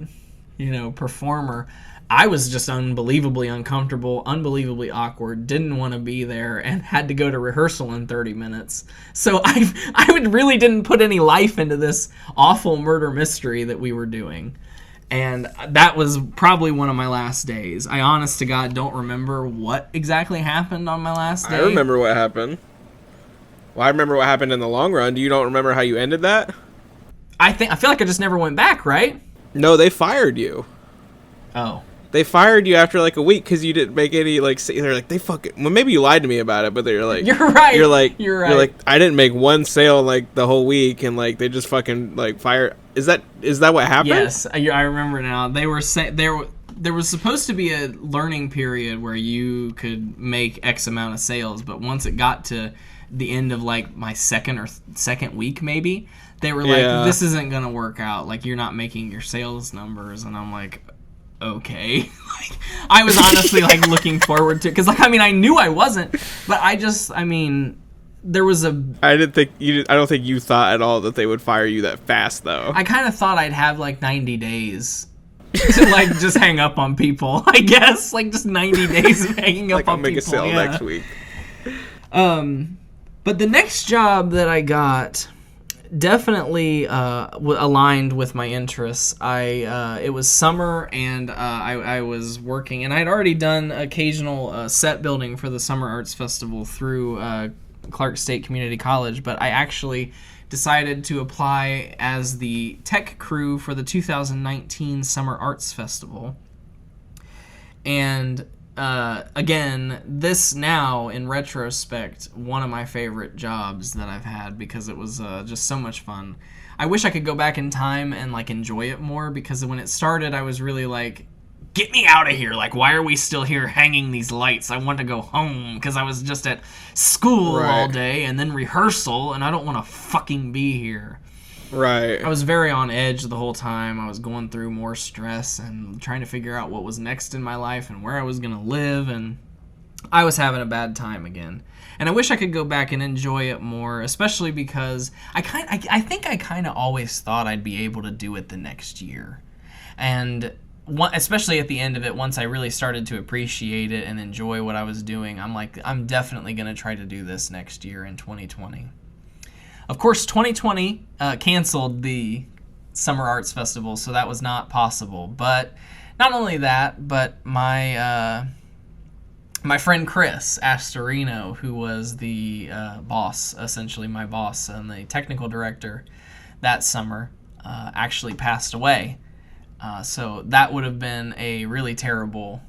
you know, performer. I was just unbelievably uncomfortable, unbelievably awkward, didn't want to be there, and had to go to rehearsal in 30 minutes. So I really didn't put any life into this awful murder mystery that we were doing. And that was probably one of my last days. I honest to God don't remember what exactly happened on my last day. I remember what happened. Well, I remember what happened in the long run. Do you don't remember how you ended that? I feel like I just never went back, right? No, they fired you. Oh. They fired you after like a week because you didn't make any like. They're like, they fucking. Well, maybe you lied to me about it, but they're like, you're right. You're like, you're like, I didn't make one sale like the whole week, and like they just fucking like fired. Is that what happened? Yes, I remember now. They were saying there was supposed to be a learning period where you could make X amount of sales, but once it got to the end of like my second week, maybe they were like, this isn't gonna work out. Like, you're not making your sales numbers, and I'm like, okay. Like, I was honestly like looking forward to it, because like, I mean, I knew I wasn't, but there was a. I don't think you thought at all that they would fire you that fast, though. I kind of thought I'd have like 90 days to like just hang up on people. I guess like just 90 days of hanging up like, on I'll make people. a sale next week. But the next job that I got definitely aligned with my interests. It was summer, and I was working, and I'd already done occasional set building for the Summer Arts Festival through Clark State Community College, but I actually decided to apply as the tech crew for the 2019 Summer Arts Festival. And again, this now, in retrospect, one of my favorite jobs that I've had because it was just so much fun. I wish I could go back in time and, like, enjoy it more because when it started, I was really like, get me out of here. Like, why are we still here hanging these lights? I want to go home because I was just at school all day and then rehearsal, and I don't want to fucking be here. Right. I was very on edge the whole time. I was going through more stress and trying to figure out what was next in my life and where I was going to live, and I was having a bad time again. And I wish I could go back and enjoy it more, especially because I think I kind of always thought I'd be able to do it the next year. And especially at the end of it, once I really started to appreciate it and enjoy what I was doing, I'm like, I'm definitely going to try to do this next year in 2020. Of course, 2020 canceled the Summer Arts Festival, so that was not possible. But not only that, but my friend Chris Astorino, who was the boss, essentially my boss and the technical director that summer, actually passed away. So that would have been a really terrible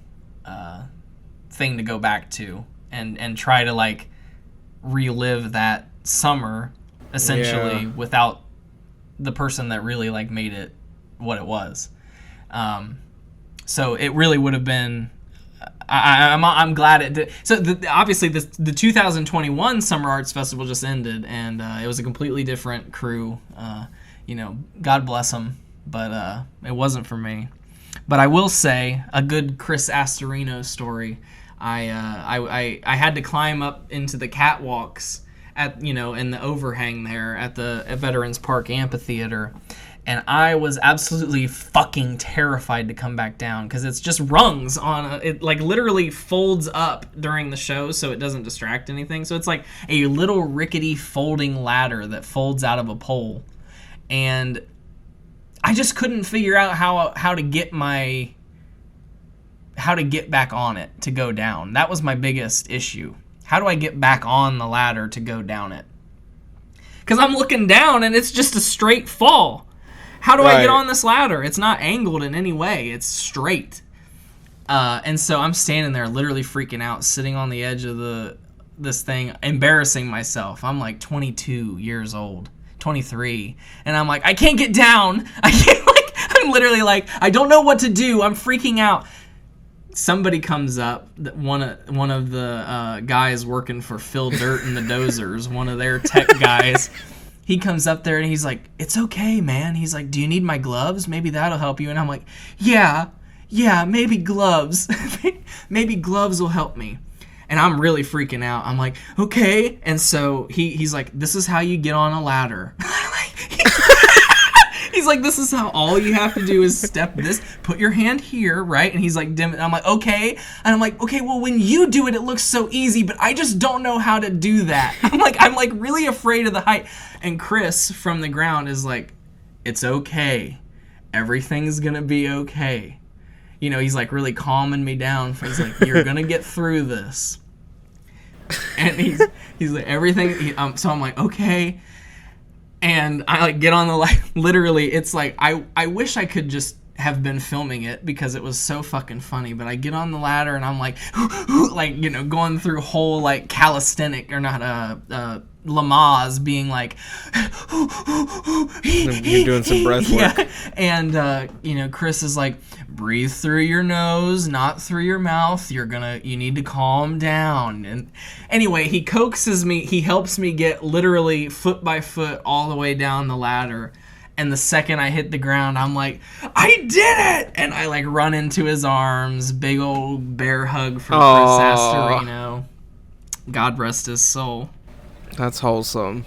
thing to go back to and try to, like, relive that summer, essentially, without the person that really, like, made it what it was. So it really would have been... I'm glad it did. So obviously the 2021 Summer Arts Festival just ended, and it was a completely different crew. God bless them, but it wasn't for me. But I will say a good Chris Astorino story. I had to climb up into the catwalks in the overhang there at the Veterans Park Amphitheater. And I was absolutely fucking terrified to come back down because it's just rungs it like literally folds up during the show so it doesn't distract anything. So it's like a little rickety folding ladder that folds out of a pole. And I just couldn't figure out how to get back on it to go down. That was my biggest issue. How do I get back on the ladder to go down it? Because I'm looking down and it's just a straight fall. How do I get on this ladder? It's not angled in any way. It's straight. And so I'm standing there literally freaking out, sitting on the edge of this thing, embarrassing myself. I'm like 22 years old, 23. And I'm like, I can't get down. I'm literally like, I don't know what to do. I'm freaking out. Somebody comes up, one of the guys working for Phil Dirt and the Dozers, one of their tech guys. He comes up there and he's like, it's okay, man. He's like, do you need my gloves? Maybe that'll help you. And I'm like, yeah, maybe gloves. Maybe gloves will help me. And I'm really freaking out. I'm like, okay. And so he's like, this is how you get on a ladder. He's like, this is how all you have to do is step this, put your hand here, right? And he's like, dim it. I'm like, okay. And I'm like, okay, well, when you do it, it looks so easy, but I just don't know how to do that. I'm like really afraid of the height. And Chris from the ground is like, it's okay. Everything's gonna be okay. He's like really calming me down. He's like, you're gonna get through this. And he's like, everything. So I'm like, okay. And I like get on the literally it's like I wish I could just have been filming it because it was so fucking funny, but I get on the ladder and I'm like going through whole like calisthenic or not Lamaze being like you're doing some breath work. Yeah. And Chris is like, breathe through your nose, not through your mouth. You need to calm down. And anyway, he coaxes me, he helps me get literally foot by foot all the way down the ladder. And the second I hit the ground, I'm like, I did it! And I like run into his arms, big old bear hug from Chris Astorino. God rest his soul. That's wholesome.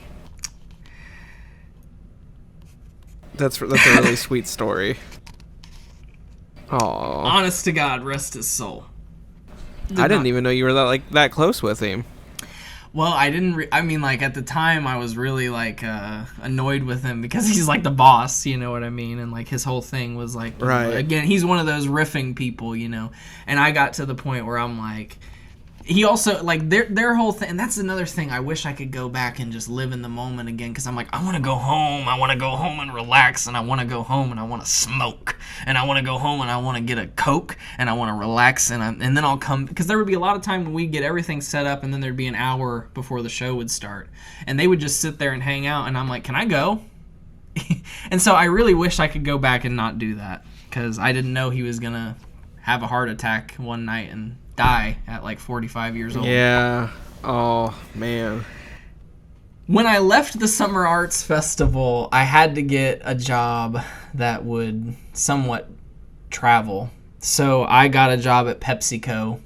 That's a really sweet story. Aww. Honest to God, rest his soul. I didn't even know you were that close with him. Well, I didn't. I mean, like at the time, I was really like annoyed with him because he's like the boss. You know what I mean? And like his whole thing was like, again, he's one of those riffing people, And I got to the point where I'm like, he also, like, their whole thing, and that's another thing, I wish I could go back and just live in the moment again, because I'm like, I want to go home and relax, and I want to go home and I want to smoke, and I want to go home and I want to get a Coke, and I want to relax, and then I'll come, because there would be a lot of time when we get everything set up, and then there'd be an hour before the show would start, and they would just sit there and hang out, and I'm like, can I go? And so I really wish I could go back and not do that, because I didn't know he was going to have a heart attack one night and die at like 45 years old. Yeah. Oh, man. When I left the Summer Arts Festival, I had to get a job that would somewhat travel. So I got a job at PepsiCo.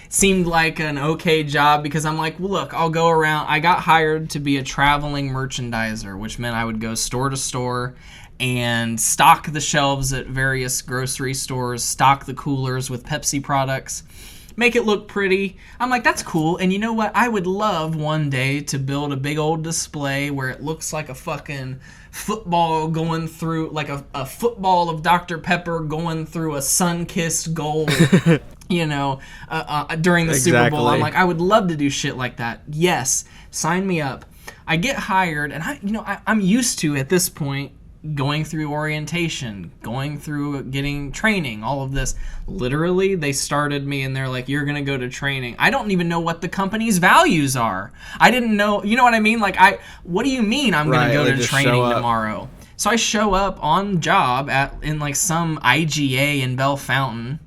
Seemed like an okay job because I'm like, well, look, I'll go around. I got hired to be a traveling merchandiser, which meant I would go store to store and stock the shelves at various grocery stores, stock the coolers with Pepsi products, make it look pretty. I'm like, that's cool. And you know what? I would love one day to build a big old display where it looks like a fucking football going through, like a football of Dr. Pepper going through a sun-kissed goal, you know, during the Super Bowl. I'm like, I would love to do shit like that. Yes, sign me up. I get hired, and I'm used to, at this point, going through orientation, going through getting training, all of this. Literally, they started me and they're like, you're going to go to training. I don't even know what the company's values are. I didn't know, you know what I mean? Like, what do you mean I'm going to go to training tomorrow? So I show up on job in like some IGA in Bell Fountain.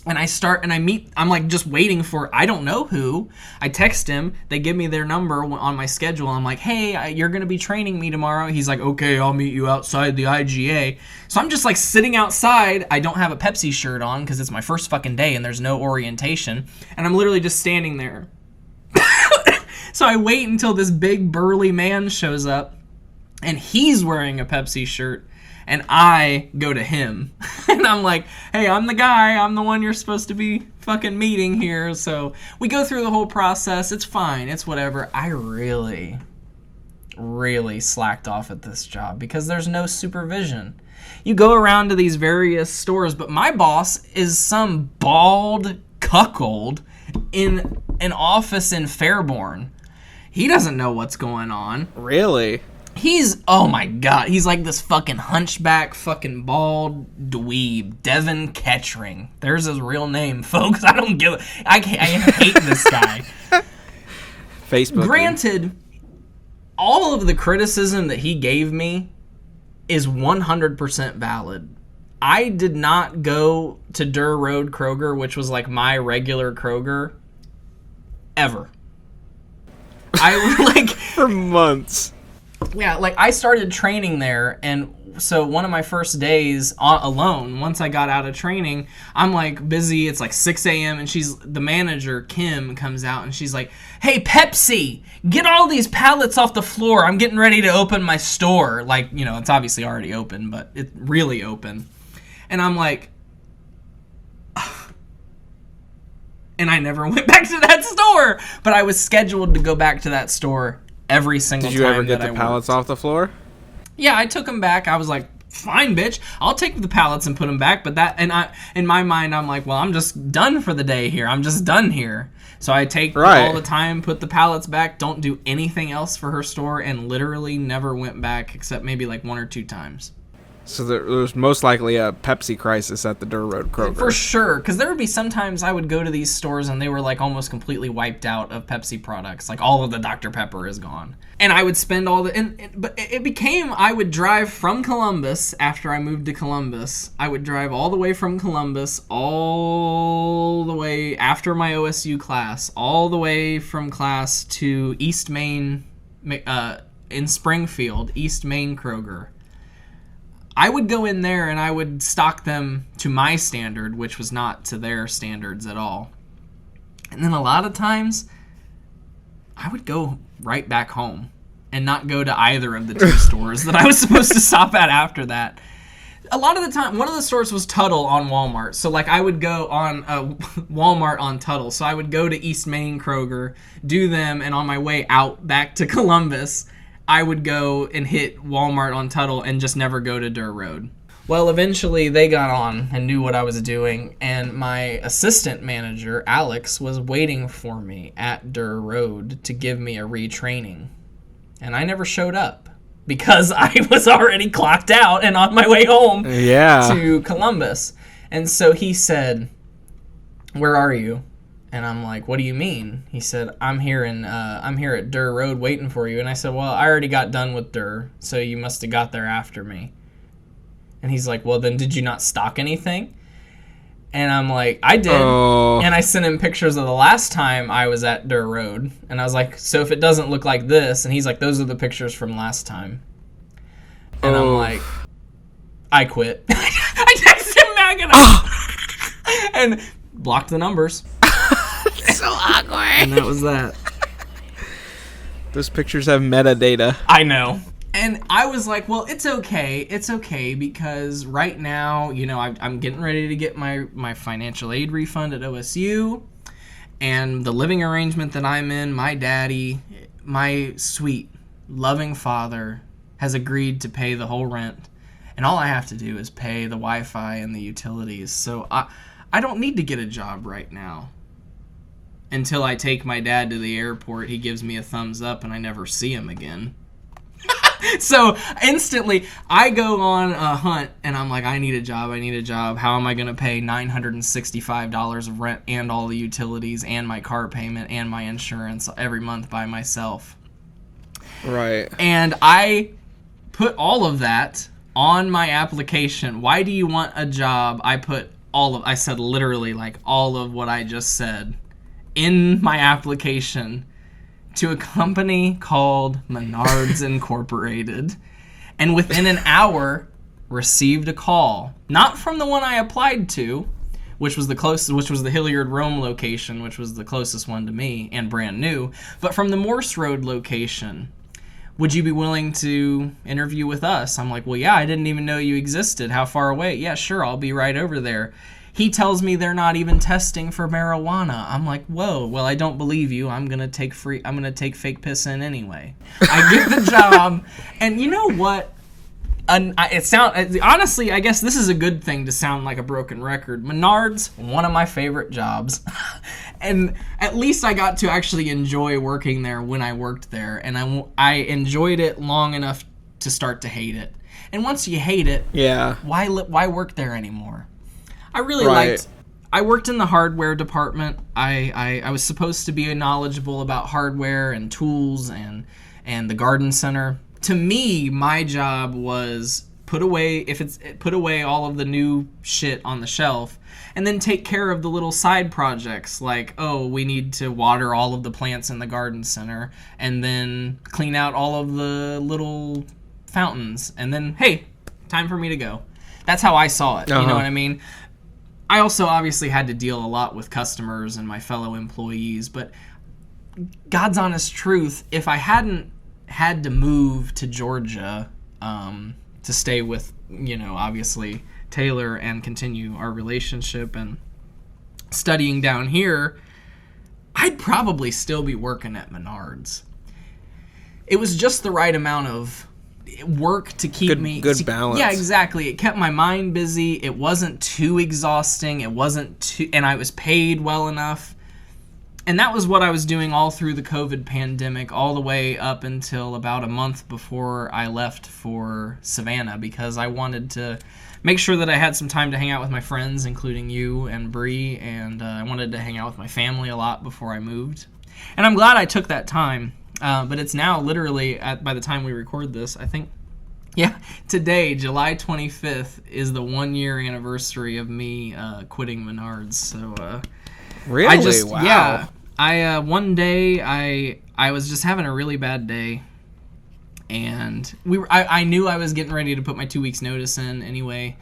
And I start and I meet, I'm like just waiting for, I don't know who. I text him. They give me their number on my schedule. I'm like, hey, you're going to be training me tomorrow. He's like, okay, I'll meet you outside the IGA. So I'm just like sitting outside. I don't have a Pepsi shirt on because it's my first fucking day and there's no orientation. And I'm literally just standing there. So I wait until this big burly man shows up and he's wearing a Pepsi shirt. And I go to him. And I'm like, hey, I'm the guy. I'm the one you're supposed to be fucking meeting here. So we go through the whole process. It's fine. It's whatever. I really, really slacked off at this job because there's no supervision. You go around to these various stores, but my boss is some bald cuckold in an office in Fairborn. He doesn't know what's going on. Really? He's, oh my god, he's like this fucking hunchback, fucking bald dweeb, Devin Ketchring. There's his real name, folks. I don't give a, I hate this guy. Facebook. Granted, all of the criticism that he gave me is 100% valid. I did not go to Durr Road Kroger, which was like my regular Kroger, ever. I like for months. Yeah, like I started training there, and so one of my first days alone, once I got out of training, I'm like busy. It's like 6 a.m. and the manager, Kim, comes out and she's like, hey, Pepsi, get all these pallets off the floor. I'm getting ready to open my store. Like, you know, it's obviously already open, but it's really open. And I'm like, ugh. And I never went back to that store, but I was scheduled to go back to that store every single time. Did you ever get the pallets off the floor? Yeah, I took them back. I was like, fine, bitch. I'll take the pallets and put them back. But in my mind, I'm like, well, I'm just done for the day here. I'm just done here. So I take all the time, put the pallets back, don't do anything else for her store, and literally never went back except maybe like 1 or 2 times. So there was most likely a Pepsi crisis at the Durr Road Kroger. For sure, because there would be sometimes I would go to these stores and they were like almost completely wiped out of Pepsi products. Like all of the Dr. Pepper is gone. And I would spend all the... But it became... I would drive from Columbus after I moved to Columbus. I would drive all the way from Columbus, all the way after my OSU class, all the way from class to East Main, in Springfield, East Main Kroger. I would go in there and I would stock them to my standard, which was not to their standards at all. And then a lot of times, I would go right back home and not go to either of the 2 stores that I was supposed to stop at after that. A lot of the time, one of the stores was Tuttle on Walmart. So, like, I would go on Walmart on Tuttle. So I would go to East Main Kroger, do them, and on my way out back to Columbus, I would go and hit Walmart on Tuttle and just never go to Durr Road. Well, eventually they got on and knew what I was doing, and my assistant manager, Alex, was waiting for me at Durr Road to give me a retraining. And I never showed up because I was already clocked out and on my way home to Columbus. And so he said, "Where are you?" And I'm like, "What do you mean?" He said, I'm here at Durr Road waiting for you." And I said, "Well, I already got done with Durr, so you must have got there after me." And he's like, "Well, then did you not stock anything?" And I'm like, "I did." Oh. And I sent him pictures of the last time I was at Durr Road. And I was like, "So if it doesn't look like this," and he's like, "Those are the pictures from last time." And I'm like, "I quit." I texted him back and blocked the numbers. So awkward. And that was that. Those pictures have metadata. I know. And I was like, well, it's okay. It's okay because right now, you know, I'm getting ready to get my financial aid refund at OSU. And the living arrangement that I'm in, my daddy, my sweet, loving father, has agreed to pay the whole rent. And all I have to do is pay the Wi-Fi and the utilities. So I don't need to get a job right now. Until I take my dad to the airport, he gives me a thumbs up and I never see him again. So instantly, I go on a hunt, and I'm like, I need a job. How am I going to pay $965 of rent and all the utilities and my car payment and my insurance every month by myself? Right. And I put all of that on my application. Why do you want a job? I said literally like all of what I just said in my application to a company called Menards Incorporated, and within an hour received a call, not from the one I applied to, which was the Hilliard Rome location, which was the closest one to me and brand new, but from the Morse Road location. "Would you be willing to interview with us?" I'm like, "Well, yeah, I didn't even know you existed. How far away?" "Yeah, sure, I'll be right over there." He tells me they're not even testing for marijuana. I'm like, whoa, well, I don't believe you. I'm going to take fake piss in anyway. I get the job, and you know what? Honestly, I guess this is a good thing to sound like a broken record. Menards, one of my favorite jobs. And at least I got to actually enjoy working there when I worked there, and I enjoyed it long enough to start to hate it. And once you hate it, why work there anymore? I really liked. I worked in the hardware department. I was supposed to be knowledgeable about hardware and tools and the garden center. To me, my job was put away all of the new shit on the shelf, and then take care of the little side projects like, oh, we need to water all of the plants in the garden center, and then clean out all of the little fountains, and then hey, time for me to go. That's how I saw it. You know what I mean? I also obviously had to deal a lot with customers and my fellow employees, but God's honest truth, if I hadn't had to move to Georgia to stay with, you know, obviously Taylor and continue our relationship and studying down here, I'd probably still be working at Menards. It was just the right amount of work to keep good balance. Yeah, exactly. It kept my mind busy. It wasn't too exhausting. And I was paid well enough. And that was what I was doing all through the COVID pandemic, all the way up until about a month before I left for Savannah, because I wanted to make sure that I had some time to hang out with my friends, including you and Bree, and I wanted to hang out with my family a lot before I moved. And I'm glad I took that time. But it's now literally, by the time we record this, I think, today, July 25th, is the 1-year anniversary of me quitting Menards. So, really? Wow. Yeah. One day, I was just having a really bad day, and I knew I was getting ready to put my 2 weeks notice in anyway,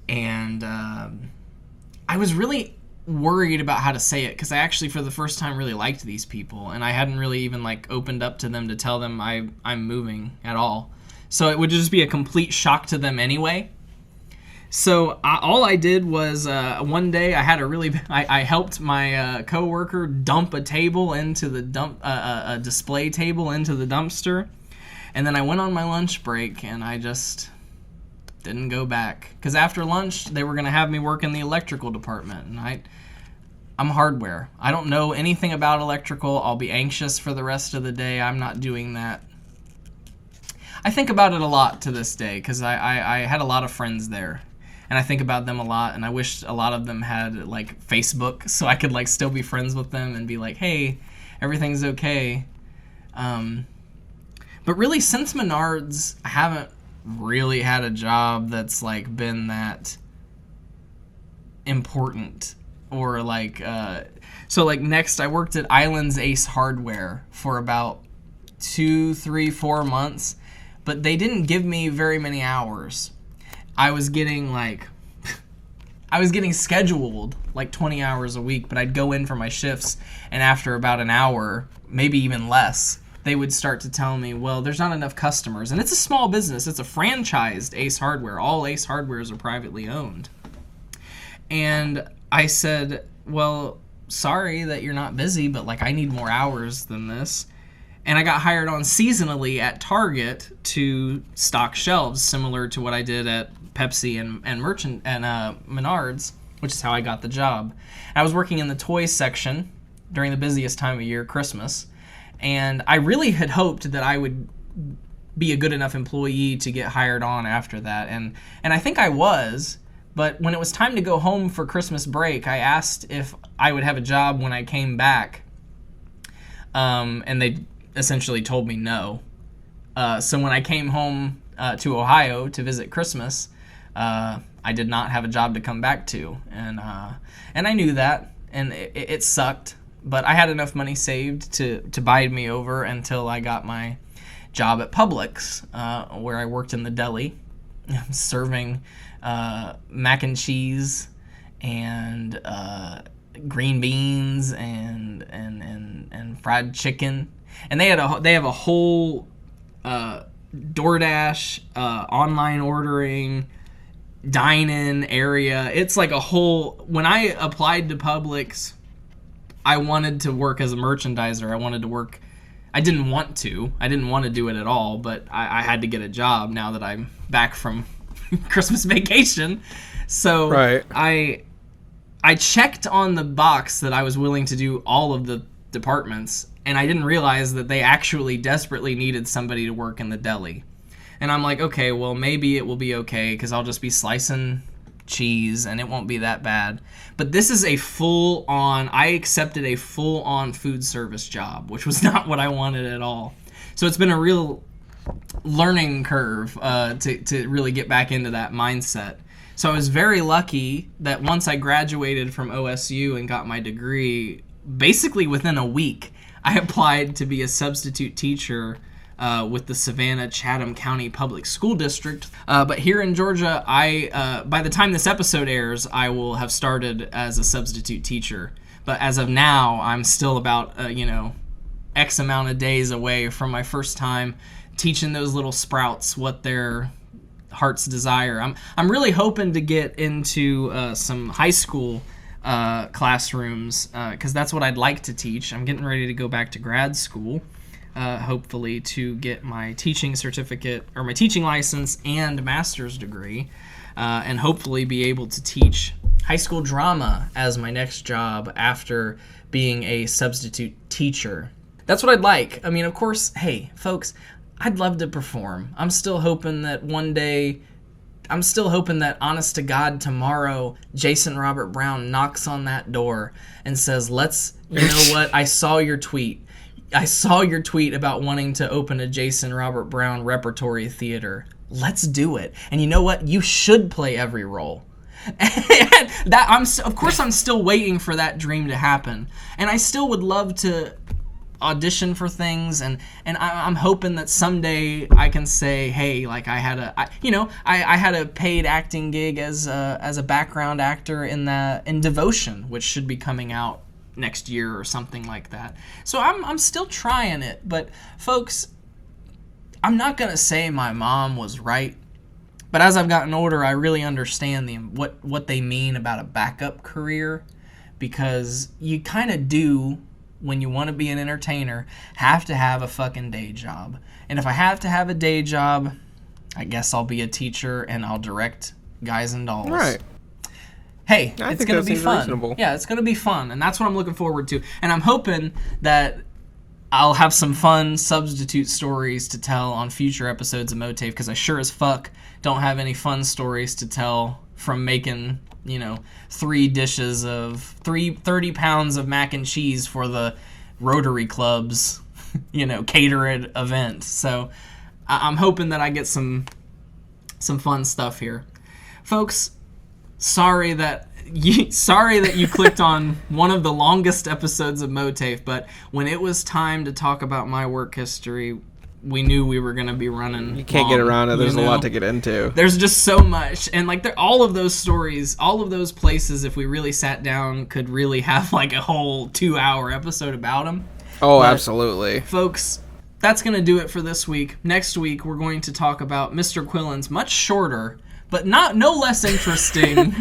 and I was really worried about how to say it, because I actually for the first time really liked these people, and I hadn't really even like opened up to them to tell them I'm moving at all, so it would just be a complete shock to them anyway. So all I did was one day I helped my coworker dump a table into the a display table into the dumpster, and then I went on my lunch break and I just didn't go back. Because after lunch, they were going to have me work in the electrical department. And I'm hardware. I don't know anything about electrical. I'll be anxious for the rest of the day. I'm not doing that. I think about it a lot to this day because I had a lot of friends there. And I think about them a lot, and I wish a lot of them had, like, Facebook so I could, like, still be friends with them and be like, hey, everything's okay. But really, since Menards, I haven't really had a job that's, like, been that important. Or, like, so, like, next I worked at Islands Ace Hardware for about 2, 3, 4 months. But they didn't give me very many hours. I was getting scheduled like 20 hours a week, but I'd go in for my shifts, and after about an hour, maybe even less, they would start to tell me, well, there's not enough customers. And it's a small business. It's a franchised Ace Hardware. All Ace Hardwares are privately owned. And I said, well, sorry that you're not busy, but like I need more hours than this. And I got hired on seasonally at Target to stock shelves, similar to what I did at Pepsi and Menards, which is how I got the job. I was working in the toy section during the busiest time of year, Christmas, and I really had hoped that I would be a good enough employee to get hired on after that, and I think I was. But when it was time to go home for Christmas break, I asked if I would have a job when I came back, and they essentially told me no. So when I came home to Ohio to visit Christmas, I did not have a job to come back to, and I knew that, and it sucked. But I had enough money saved to bide me over until I got my job at Publix, where I worked in the deli, serving mac and cheese and green beans and fried chicken. And they have a whole DoorDash, online ordering, dine-in area. It's like a whole... When I applied to Publix, I wanted to work as a merchandiser. I wanted to work... I didn't want to. I didn't want to do it at all, but I had to get a job now that I'm back from Christmas vacation. So right. I checked on the box that I was willing to do all of the departments, and I didn't realize that they actually desperately needed somebody to work in the deli. And I'm like, okay, well, maybe it will be okay because I'll just be slicing cheese and it won't be that bad. But this is I accepted a full-on food service job, which was not what I wanted at all. So it's been a real learning curve to really get back into that mindset. So I was very lucky that once I graduated from OSU and got my degree, basically within a week, I applied to be a substitute teacher with the Savannah-Chatham County Public School District. But here in Georgia, by the time this episode airs, I will have started as a substitute teacher. But as of now, I'm still about, X amount of days away from my first time teaching those little sprouts what their heart's desire. I'm really hoping to get into some high school classrooms because that's what I'd like to teach. I'm getting ready to go back to grad school, hopefully to get my teaching certificate or my teaching license and master's degree, and hopefully be able to teach high school drama as my next job after being a substitute teacher. That's what I'd like. I mean, of course, hey, folks, I'd love to perform. I'm still hoping that honest to God, tomorrow, Jason Robert Brown knocks on that door and says, you know what, I saw your tweet. I saw your tweet about wanting to open a Jason Robert Brown repertory theater. Let's do it. And you know what? You should play every role. And I'm still waiting for that dream to happen. And I still would love to audition for things, and I'm hoping that someday I can say, hey, like I had a paid acting gig as a background actor in Devotion, which should be coming out next year or something like that. So I'm still trying it, but folks, I'm not gonna say my mom was right, but as I've gotten older, I really understand what they mean about a backup career, because you kind of do, when you want to be an entertainer, have to have a fucking day job. And if I have to have a day job, I guess I'll be a teacher and I'll direct Guys and Dolls. Right. Hey, I it's think going that to be seems fun. reasonable. Yeah, it's going to be fun, and that's what I'm looking forward to. And I'm hoping that I'll have some fun substitute stories to tell on future episodes of MOATAIF, because I sure as fuck don't have any fun stories to tell from making, 30 pounds of mac and cheese for the Rotary Club's, catered event. So I'm hoping that I get some fun stuff here. Folks, sorry that you clicked on one of the longest episodes of MOATAIF, but when it was time to talk about my work history, we knew we were going to be running. You can't get around it. There's a lot to get into. There's just so much. And all of those stories, all of those places, if we really sat down, could really have like a whole 2-hour episode about them. Oh, But, absolutely. folks, that's going to do it for this week. Next week, we're going to talk about Mr. Quillen's much shorter, but no less interesting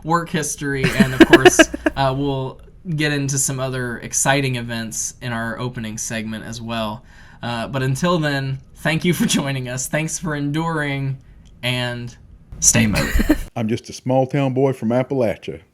work history. And, of course, we'll get into some other exciting events in our opening segment as well. But until then, thank you for joining us. Thanks for enduring, and stay moated. I'm just a small town boy from Appalachia.